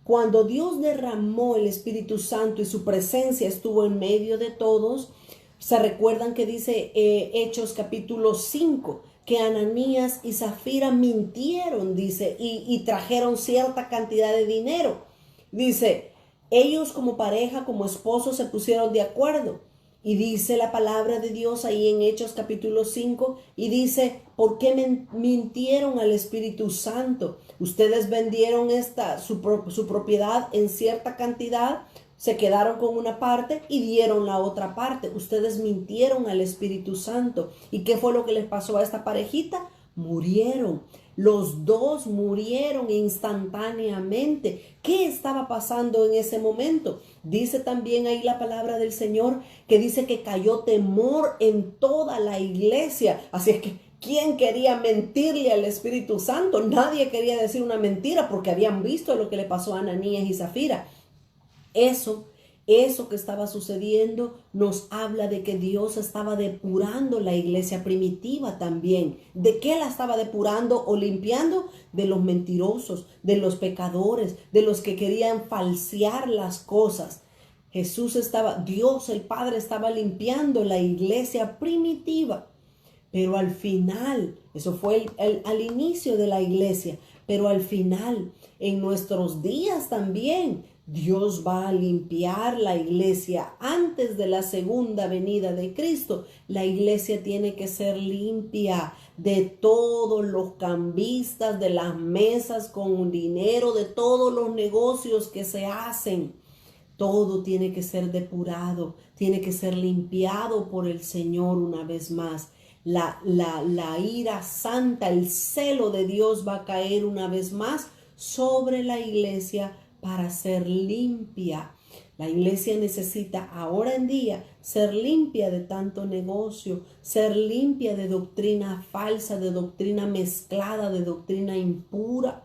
Speaker 1: Cuando Dios derramó el Espíritu Santo y su presencia estuvo en medio de todos, se recuerdan que dice Hechos capítulo 5, que Ananías y Zafira mintieron, dice, y trajeron cierta cantidad de dinero. Dice, ellos como pareja, como esposos se pusieron de acuerdo. Y dice la palabra de Dios ahí en Hechos capítulo 5, y dice, ¿por qué mintieron al Espíritu Santo? Ustedes vendieron su propiedad en cierta cantidad, se quedaron con una parte y dieron la otra parte. Ustedes mintieron al Espíritu Santo. ¿Y qué fue lo que les pasó a esta parejita? Murieron. Los dos murieron instantáneamente. ¿Qué estaba pasando en ese momento? Dice también ahí la palabra del Señor que dice que cayó temor en toda la iglesia. Así es que, ¿quién quería mentirle al Espíritu Santo? Nadie quería decir una mentira porque habían visto lo que le pasó a Ananías y Zafira. Eso que estaba sucediendo nos habla de que Dios estaba depurando la iglesia primitiva también. ¿De qué la estaba depurando o limpiando? De los mentirosos, de los pecadores, de los que querían falsear las cosas. Dios el Padre estaba limpiando la iglesia primitiva. Pero al final, eso fue al inicio de la iglesia, pero al final, en nuestros días también, Dios va a limpiar la iglesia antes de la segunda venida de Cristo. La iglesia tiene que ser limpia de todos los cambistas, de las mesas con dinero, de todos los negocios que se hacen. Todo tiene que ser depurado, tiene que ser limpiado por el Señor una vez más. La ira santa, el celo de Dios va a caer una vez más sobre la iglesia para ser limpia. La iglesia necesita ahora en día ser limpia de tanto negocio, ser limpia de doctrina falsa, de doctrina mezclada, de doctrina impura.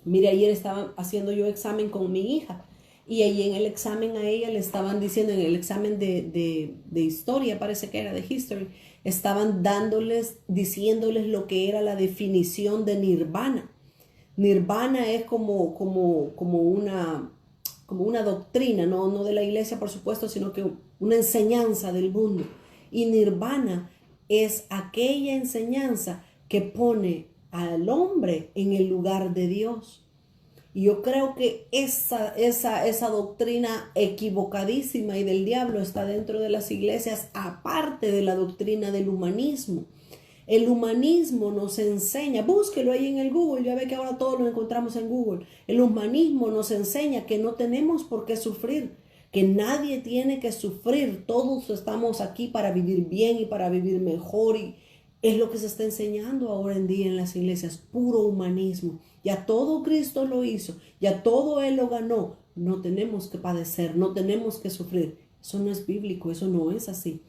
Speaker 1: Mire, ayer estaba haciendo yo examen con mi hija y ahí en el examen a ella le estaban diciendo, en el examen de historia, parece que era de history, estaban diciéndoles lo que era la definición de nirvana. Nirvana es como una doctrina, no de la iglesia por supuesto, sino que una enseñanza del mundo. Y nirvana es aquella enseñanza que pone al hombre en el lugar de Dios. Y yo creo que esa doctrina equivocadísima y del diablo está dentro de las iglesias, aparte de la doctrina del humanismo. El humanismo nos enseña, búsquelo ahí en el Google, ya ve que ahora todo lo encontramos en Google. El humanismo nos enseña que no tenemos por qué sufrir, que nadie tiene que sufrir. Todos estamos aquí para vivir bien y para vivir mejor, y es lo que se está enseñando ahora en día en las iglesias, puro humanismo. Ya todo Cristo lo hizo, ya todo Él lo ganó. No tenemos que padecer, no tenemos que sufrir. Eso no es bíblico, eso no es así.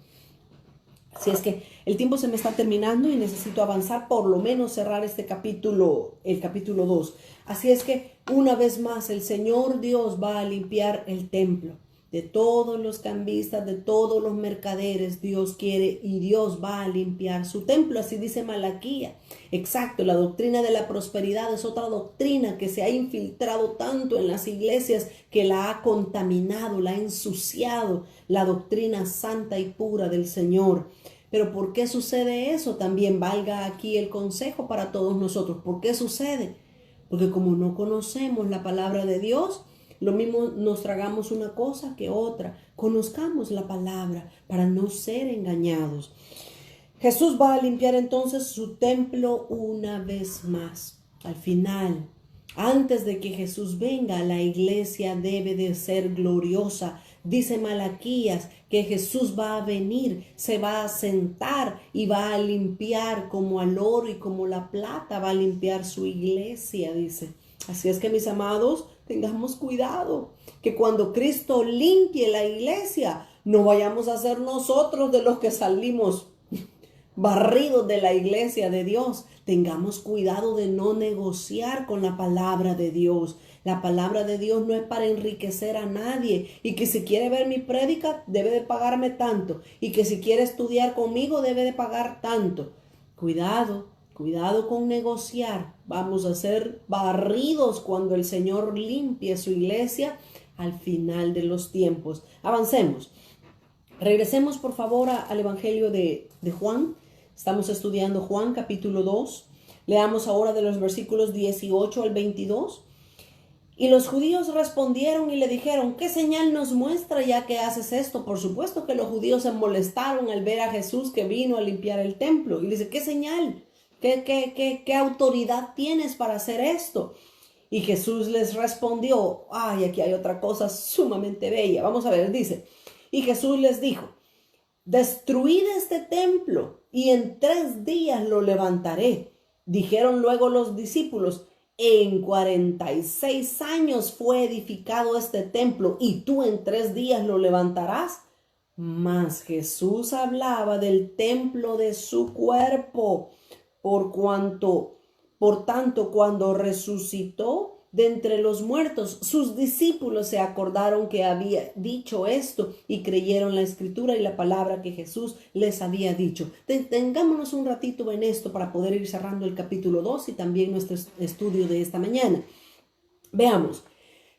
Speaker 1: Así es que el tiempo se me está terminando y necesito avanzar, por lo menos cerrar este capítulo, el capítulo 2. Así es que una vez más el Señor Dios va a limpiar el templo de todos los cambistas, de todos los mercaderes. Dios quiere y Dios va a limpiar su templo, así dice Malaquía. Exacto, la doctrina de la prosperidad es otra doctrina que se ha infiltrado tanto en las iglesias que la ha contaminado, la ha ensuciado, la doctrina santa y pura del Señor. Pero ¿por qué sucede eso? También valga aquí el consejo para todos nosotros. ¿Por qué sucede? Porque como no conocemos la palabra de Dios, lo mismo nos tragamos una cosa que otra. Conozcamos la palabra para no ser engañados. Jesús va a limpiar entonces su templo una vez más. Al final, Antes de que Jesús venga, la iglesia debe de ser gloriosa. Dice Malaquías que Jesús va a venir, se va a sentar y va a limpiar como al oro y como la plata, va a limpiar su iglesia, dice. Así es que, mis amados, tengamos cuidado, que cuando Cristo limpie la iglesia, no vayamos a ser nosotros de los que salimos barridos de la iglesia de Dios. Tengamos cuidado de no negociar con la palabra de Dios. La palabra de Dios no es para enriquecer a nadie, y que si quiere ver mi prédica debe de pagarme tanto, y que si quiere estudiar conmigo debe de pagar tanto. Cuidado con negociar. Vamos a ser barridos cuando el Señor limpie su iglesia al final de los tiempos. Avancemos. Regresemos por favor al Evangelio de Juan. Estamos estudiando Juan capítulo 2. Leamos ahora de los versículos 18 al 22. Y los judíos respondieron y le dijeron: ¿qué señal nos muestra ya que haces esto? Por supuesto que los judíos se molestaron al ver a Jesús que vino a limpiar el templo. Y le dice: ¿qué señal? ¿Qué autoridad tienes para hacer esto? Y Jesús les respondió. Aquí hay otra cosa sumamente bella. Vamos a ver, dice: y Jesús les dijo: destruid este templo y en 3 días lo levantaré. Dijeron luego los discípulos: en 46 años fue edificado este templo y tú en 3 días lo levantarás. Mas Jesús hablaba del templo de su cuerpo. Por tanto, cuando resucitó de entre los muertos, sus discípulos se acordaron que había dicho esto y creyeron la escritura y la palabra que Jesús les había dicho. Tengámonos un ratito en esto para poder ir cerrando el capítulo 2 y también nuestro estudio de esta mañana. Veamos.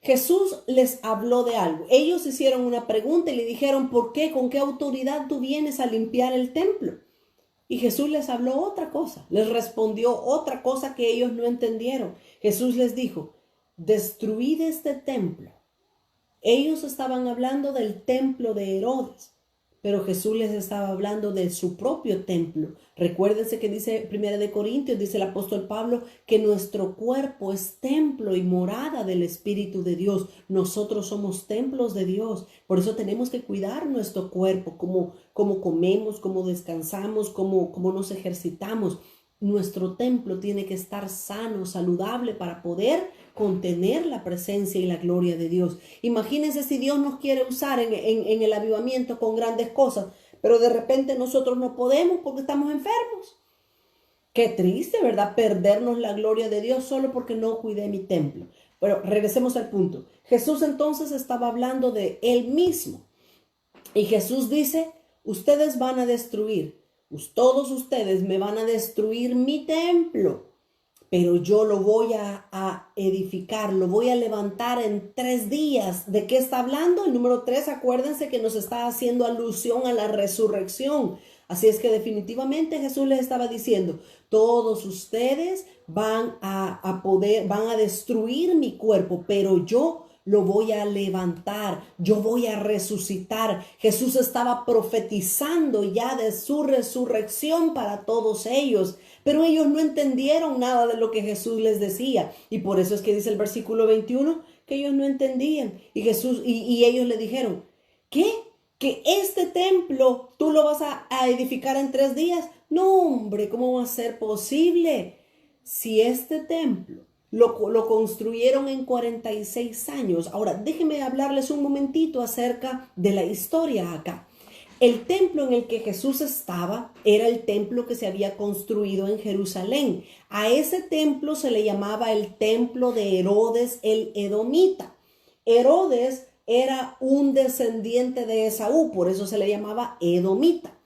Speaker 1: Jesús les habló de algo. Ellos hicieron una pregunta y le dijeron: ¿por qué? ¿Con qué autoridad tú vienes a limpiar el templo? Y Jesús les habló otra cosa, les respondió otra cosa que ellos no entendieron. Jesús les dijo: destruid este templo. Ellos estaban hablando del templo de Herodes, pero Jesús les estaba hablando de su propio templo. Recuérdense que dice 1 Corintios, dice el apóstol Pablo, que nuestro cuerpo es templo y morada del Espíritu de Dios. Nosotros somos templos de Dios. Por eso tenemos que cuidar nuestro cuerpo, cómo comemos, cómo descansamos, cómo nos ejercitamos. Nuestro templo tiene que estar sano, saludable, para poder contener la presencia y la gloria de Dios. Imagínense si Dios nos quiere usar en el avivamiento con grandes cosas, pero de repente nosotros no podemos porque estamos enfermos. Qué triste, ¿verdad? Perdernos la gloria de Dios solo porque no cuidé mi templo. Pero regresemos al punto. Jesús entonces estaba hablando de Él mismo. Y Jesús dice: ustedes van a destruir, todos ustedes me van a destruir mi templo, pero yo lo voy a edificar, lo voy a levantar en 3 días. ¿De qué está hablando? El número 3, acuérdense que nos está haciendo alusión a la resurrección. Así es que definitivamente Jesús les estaba diciendo: todos ustedes van a destruir mi cuerpo, pero yo lo voy a levantar, yo voy a resucitar. Jesús estaba profetizando ya de su resurrección para todos ellos, pero ellos no entendieron nada de lo que Jesús les decía. Y por eso es que dice el versículo 21 que ellos no entendían. Y Jesús y ellos le dijeron: ¿qué? ¿Que este templo tú lo vas a edificar en 3 días? No, hombre, ¿cómo va a ser posible? Si este templo lo construyeron en 46 años. Ahora, déjenme hablarles un momentito acerca de la historia acá. El templo en el que Jesús estaba era el templo que se había construido en Jerusalén. A ese templo se le llamaba el templo de Herodes el Edomita. Herodes era un descendiente de Esaú, por eso se le llamaba Edomita.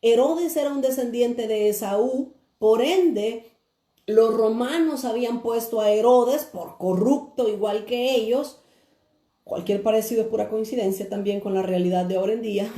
Speaker 1: Herodes era un descendiente de Esaú, por ende, los romanos habían puesto a Herodes por corrupto igual que ellos. Cualquier parecido es pura coincidencia también con la realidad de ahora en día.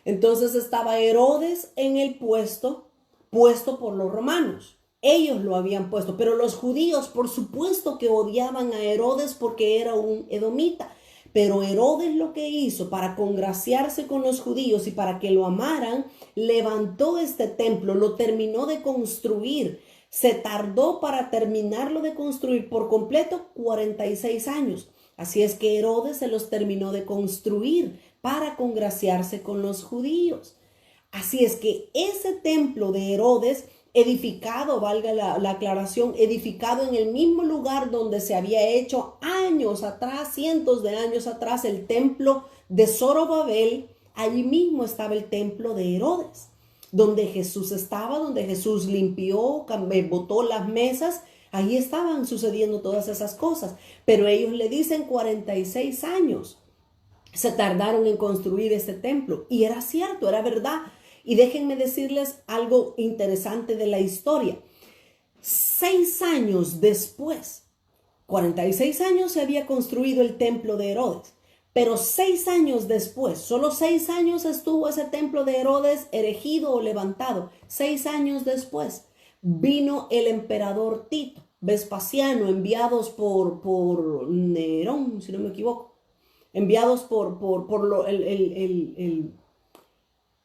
Speaker 1: Entonces estaba Herodes en el puesto por los romanos. Ellos lo habían puesto, pero los judíos por supuesto que odiaban a Herodes porque era un edomita. Pero Herodes lo que hizo para congraciarse con los judíos y para que lo amaran, levantó este templo, lo terminó de construir. Se tardó para terminarlo de construir por completo 46 años. Así es que Herodes se los terminó de construir para congraciarse con los judíos. Así es que ese templo de Herodes, edificado, valga la aclaración, edificado en el mismo lugar donde se había hecho años atrás, cientos de años atrás, el templo de Zorobabel, allí mismo estaba el templo de Herodes, donde Jesús estaba, donde Jesús limpió, botó las mesas. Ahí estaban sucediendo todas esas cosas, pero ellos le dicen 46 años se tardaron en construir este templo. Y era cierto, era verdad. Y déjenme decirles algo interesante de la historia. 6 años después, 46 años se había construido el templo de Herodes, pero 6 años después, solo 6 años estuvo ese templo de Herodes erigido o levantado. 6 años después vino el emperador Tito, Vespasiano, enviados por Nerón, si no me equivoco, enviados por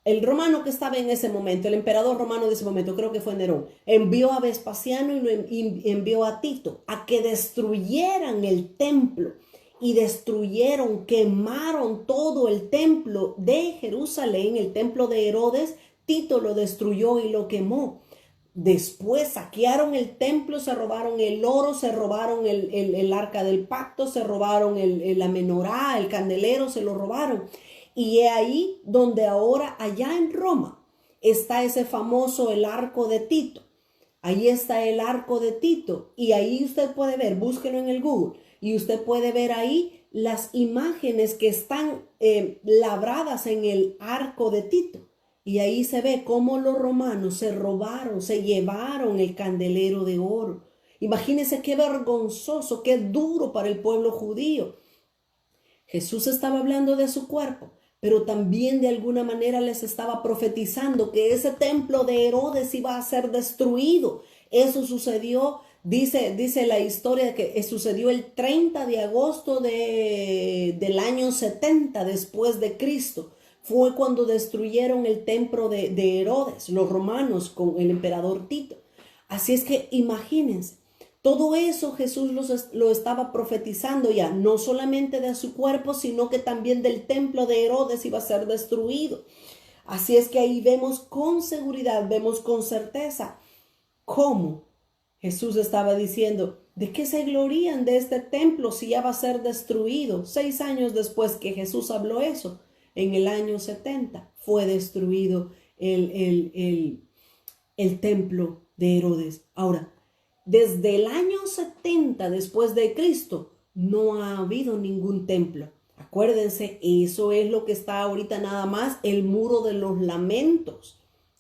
Speaker 1: el romano que estaba en ese momento, el emperador romano de ese momento, creo que fue Nerón, envió a Vespasiano y lo envió a Tito a que destruyeran el templo. Y destruyeron, quemaron todo el templo de Jerusalén, el templo de Herodes. Tito lo destruyó y lo quemó. Después saquearon el templo, se robaron el oro, se robaron el arca del pacto, se robaron la menorá, el candelero, se lo robaron. Y es ahí donde ahora, allá en Roma, está ese famoso, el arco de Tito. Ahí está el arco de Tito. Y ahí usted puede ver, búsquelo en el Google, y usted puede ver ahí las imágenes que están labradas en el arco de Tito. Y ahí se ve cómo los romanos se robaron, se llevaron el candelero de oro. Imagínense qué vergonzoso, qué duro para el pueblo judío. Jesús estaba hablando de su cuerpo, pero también de alguna manera les estaba profetizando que ese templo de Herodes iba a ser destruido. Eso sucedió, dice la historia que sucedió el 30 de agosto del año 70 después de Cristo. Fue cuando destruyeron el templo de Herodes, los romanos con el emperador Tito. Así es que imagínense, todo eso Jesús lo estaba profetizando ya, no solamente de su cuerpo, sino que también del templo de Herodes iba a ser destruido. Así es que ahí vemos con seguridad, vemos con certeza cómo Jesús estaba diciendo, ¿de qué se glorían de este templo si ya va a ser destruido? 6 años después que Jesús habló eso, en el año 70 fue destruido el templo de Herodes. Ahora, desde el año 70 después de Cristo no ha habido ningún templo. Acuérdense, eso es lo que está ahorita nada más, el muro de los lamentos.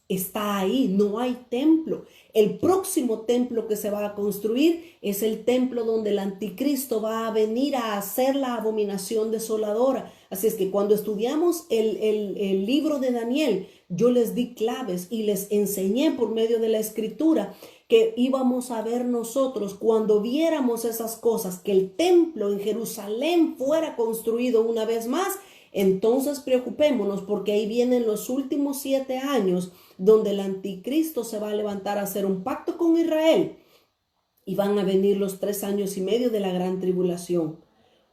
Speaker 1: Está ahí, no hay templo. El próximo templo que se va a construir es el templo donde el anticristo va a venir a hacer la abominación desoladora. Así es que cuando estudiamos el libro de Daniel, yo les di claves y les enseñé por medio de la escritura que íbamos a ver nosotros cuando viéramos esas cosas, que el templo en Jerusalén fuera construido una vez más. Entonces preocupémonos porque ahí vienen los últimos 7 años donde el anticristo se va a levantar a hacer un pacto con Israel y van a venir los 3 años y medio de la gran tribulación.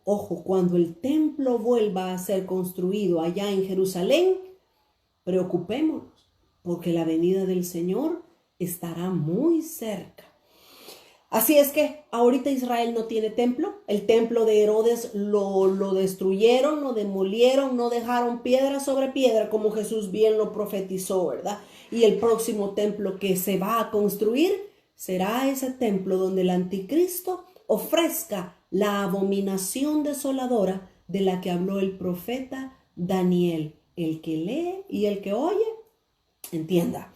Speaker 1: Ojo, cuando el templo vuelva a ser construido allá en Jerusalén, preocupémonos porque la venida del Señor estará muy cerca. Así es que ahorita Israel no tiene templo. El templo de Herodes lo destruyeron, lo demolieron, no dejaron piedra sobre piedra como Jesús bien lo profetizó, ¿verdad? Y el próximo templo que se va a construir será ese templo donde el anticristo ofrezca la abominación desoladora de la que habló el profeta Daniel. El que lee y el que oye, entienda.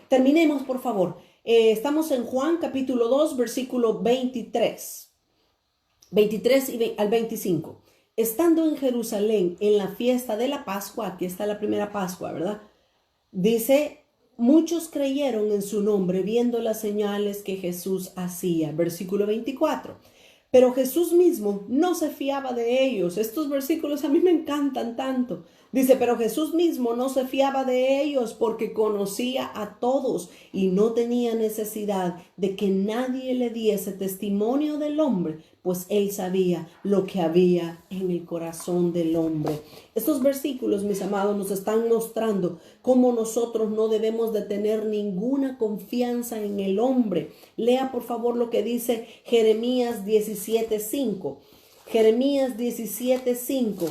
Speaker 1: Terminemos, por favor. Estamos en Juan capítulo 2, versículo 23 al 25. Estando en Jerusalén en la fiesta de la Pascua, aquí está la primera Pascua, ¿verdad? Dice, muchos creyeron en su nombre viendo las señales que Jesús hacía. Versículo 24. Pero Jesús mismo no se fiaba de ellos. Estos versículos a mí me encantan tanto. Dice, pero Jesús mismo no se fiaba de ellos porque conocía a todos y no tenía necesidad de que nadie le diese testimonio del hombre, pues él sabía lo que había en el corazón del hombre. Estos versículos, mis amados, nos están mostrando cómo nosotros no debemos de tener ninguna confianza en el hombre. Lea por favor lo que dice Jeremías 17:5. Jeremías 17:5.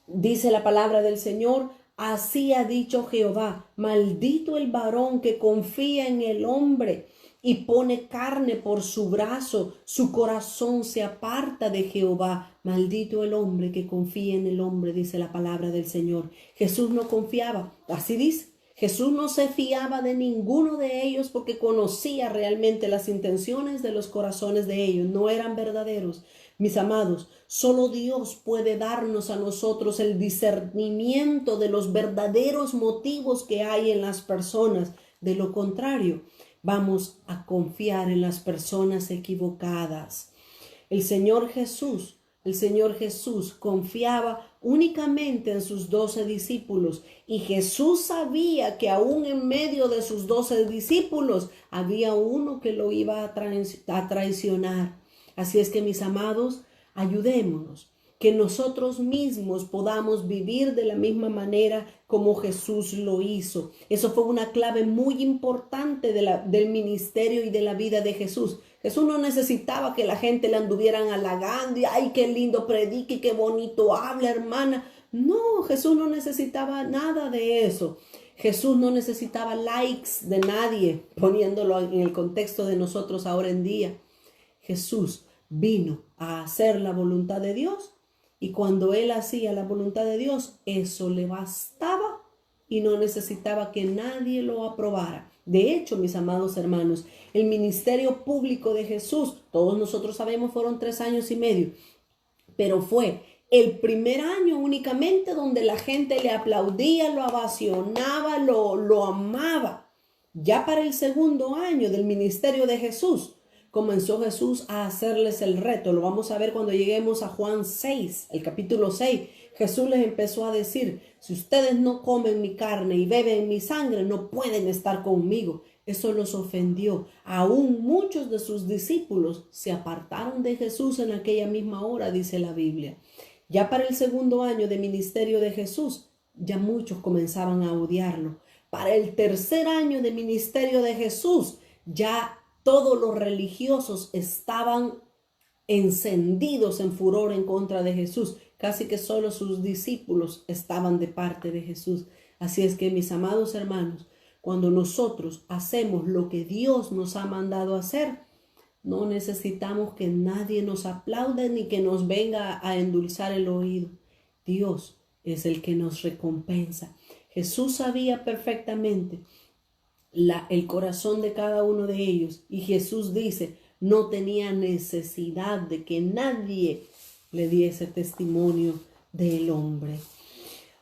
Speaker 1: Dice la palabra del Señor, así ha dicho Jehová, maldito el varón que confía en el hombre y pone carne por su brazo, su corazón se aparta de Jehová. Maldito el hombre que confía en el hombre, dice la palabra del Señor. Jesús no confiaba, así dice. Jesús no se fiaba de ninguno de ellos porque conocía realmente las intenciones de los corazones de ellos, no eran verdaderos. Mis amados, solo Dios puede darnos a nosotros el discernimiento de los verdaderos motivos que hay en las personas. De lo contrario, vamos a confiar en las personas equivocadas. El Señor Jesús confiaba únicamente en sus 12 discípulos y Jesús sabía que aún en medio de sus 12 discípulos había uno que lo iba a traicionar. Así es que, mis amados, ayudémonos, que nosotros mismos podamos vivir de la misma manera como Jesús lo hizo. Eso fue una clave muy importante del ministerio y de la vida de Jesús. Jesús no necesitaba que la gente le anduvieran halagando y ¡ay, qué lindo predique, qué bonito habla, hermana! No, Jesús no necesitaba nada de eso. Jesús no necesitaba likes de nadie, poniéndolo en el contexto de nosotros ahora en día. Jesús vino a hacer la voluntad de Dios y cuando él hacía la voluntad de Dios, eso le bastaba y no necesitaba que nadie lo aprobara. De hecho, mis amados hermanos, el ministerio público de Jesús, todos nosotros sabemos, fueron 3 años y medio, pero fue el primer año únicamente donde la gente le aplaudía, lo ovacionaba, lo amaba. Ya para el segundo año del ministerio de Jesús, comenzó Jesús a hacerles el reto. Lo vamos a ver cuando lleguemos a Juan 6, el capítulo 6. Jesús les empezó a decir, si ustedes no comen mi carne y beben mi sangre, no pueden estar conmigo. Eso los ofendió. Aún muchos de sus discípulos se apartaron de Jesús en aquella misma hora, dice la Biblia. Ya para el segundo año de ministerio de Jesús, ya muchos comenzaban a odiarlo. Para el tercer año de ministerio de Jesús, ya todos los religiosos estaban encendidos en furor en contra de Jesús. Casi que solo sus discípulos estaban de parte de Jesús. Así es que, mis amados hermanos, cuando nosotros hacemos lo que Dios nos ha mandado hacer, no necesitamos que nadie nos aplaude ni que nos venga a endulzar el oído. Dios es el que nos recompensa. Jesús sabía perfectamente el corazón de cada uno de ellos. Y Jesús dice, no tenía necesidad de que nadie le diese testimonio del hombre.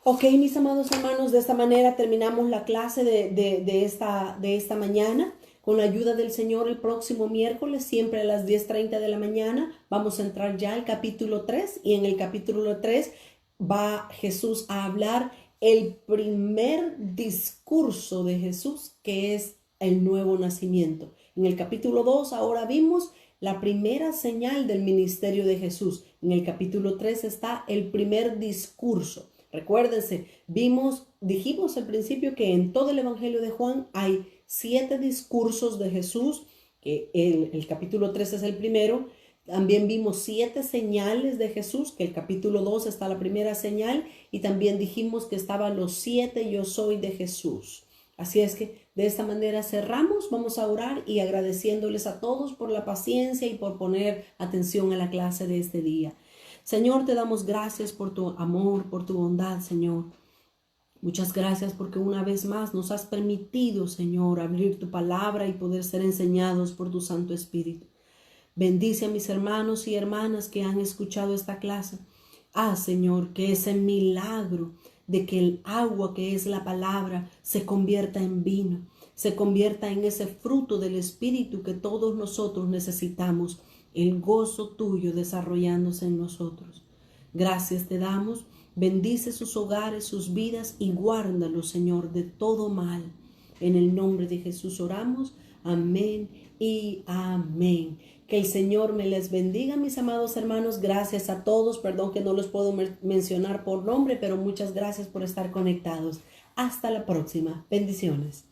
Speaker 1: Ok, mis amados hermanos, de esta manera terminamos la clase de esta mañana. Con la ayuda del Señor, el próximo miércoles, siempre a las 10:30 de la mañana, vamos a entrar ya al capítulo 3. Y en el capítulo 3 va Jesús a hablar el primer discurso de Jesús, que es el nuevo nacimiento. En el capítulo 2 ahora vimos la primera señal del ministerio de Jesús. En el capítulo 3 está el primer discurso. Recuérdense, dijimos al principio que en todo el Evangelio de Juan hay 7 discursos de Jesús, que el capítulo 3 es el primero. También vimos 7 señales de Jesús, que el capítulo 2 está la primera señal, y también dijimos que estaban los 7 yo soy de Jesús. Así es que de esta manera cerramos, vamos a orar y agradeciéndoles a todos por la paciencia y por poner atención a la clase de este día. Señor, te damos gracias por tu amor, por tu bondad, Señor. Muchas gracias porque una vez más nos has permitido, Señor, abrir tu palabra y poder ser enseñados por tu Santo Espíritu. Bendice a mis hermanos y hermanas que han escuchado esta clase. Señor, que ese milagro de que el agua que es la palabra se convierta en vino, se convierta en ese fruto del Espíritu que todos nosotros necesitamos, el gozo tuyo desarrollándose en nosotros. Gracias te damos Bendice sus hogares, sus vidas y guárdalos, Señor, de todo mal. En el nombre de Jesús oramos. Amén y amén. Que el Señor me les bendiga, mis amados hermanos. Gracias a todos. Perdón que no los puedo mencionar por nombre, pero muchas gracias por estar conectados. Hasta la próxima. Bendiciones.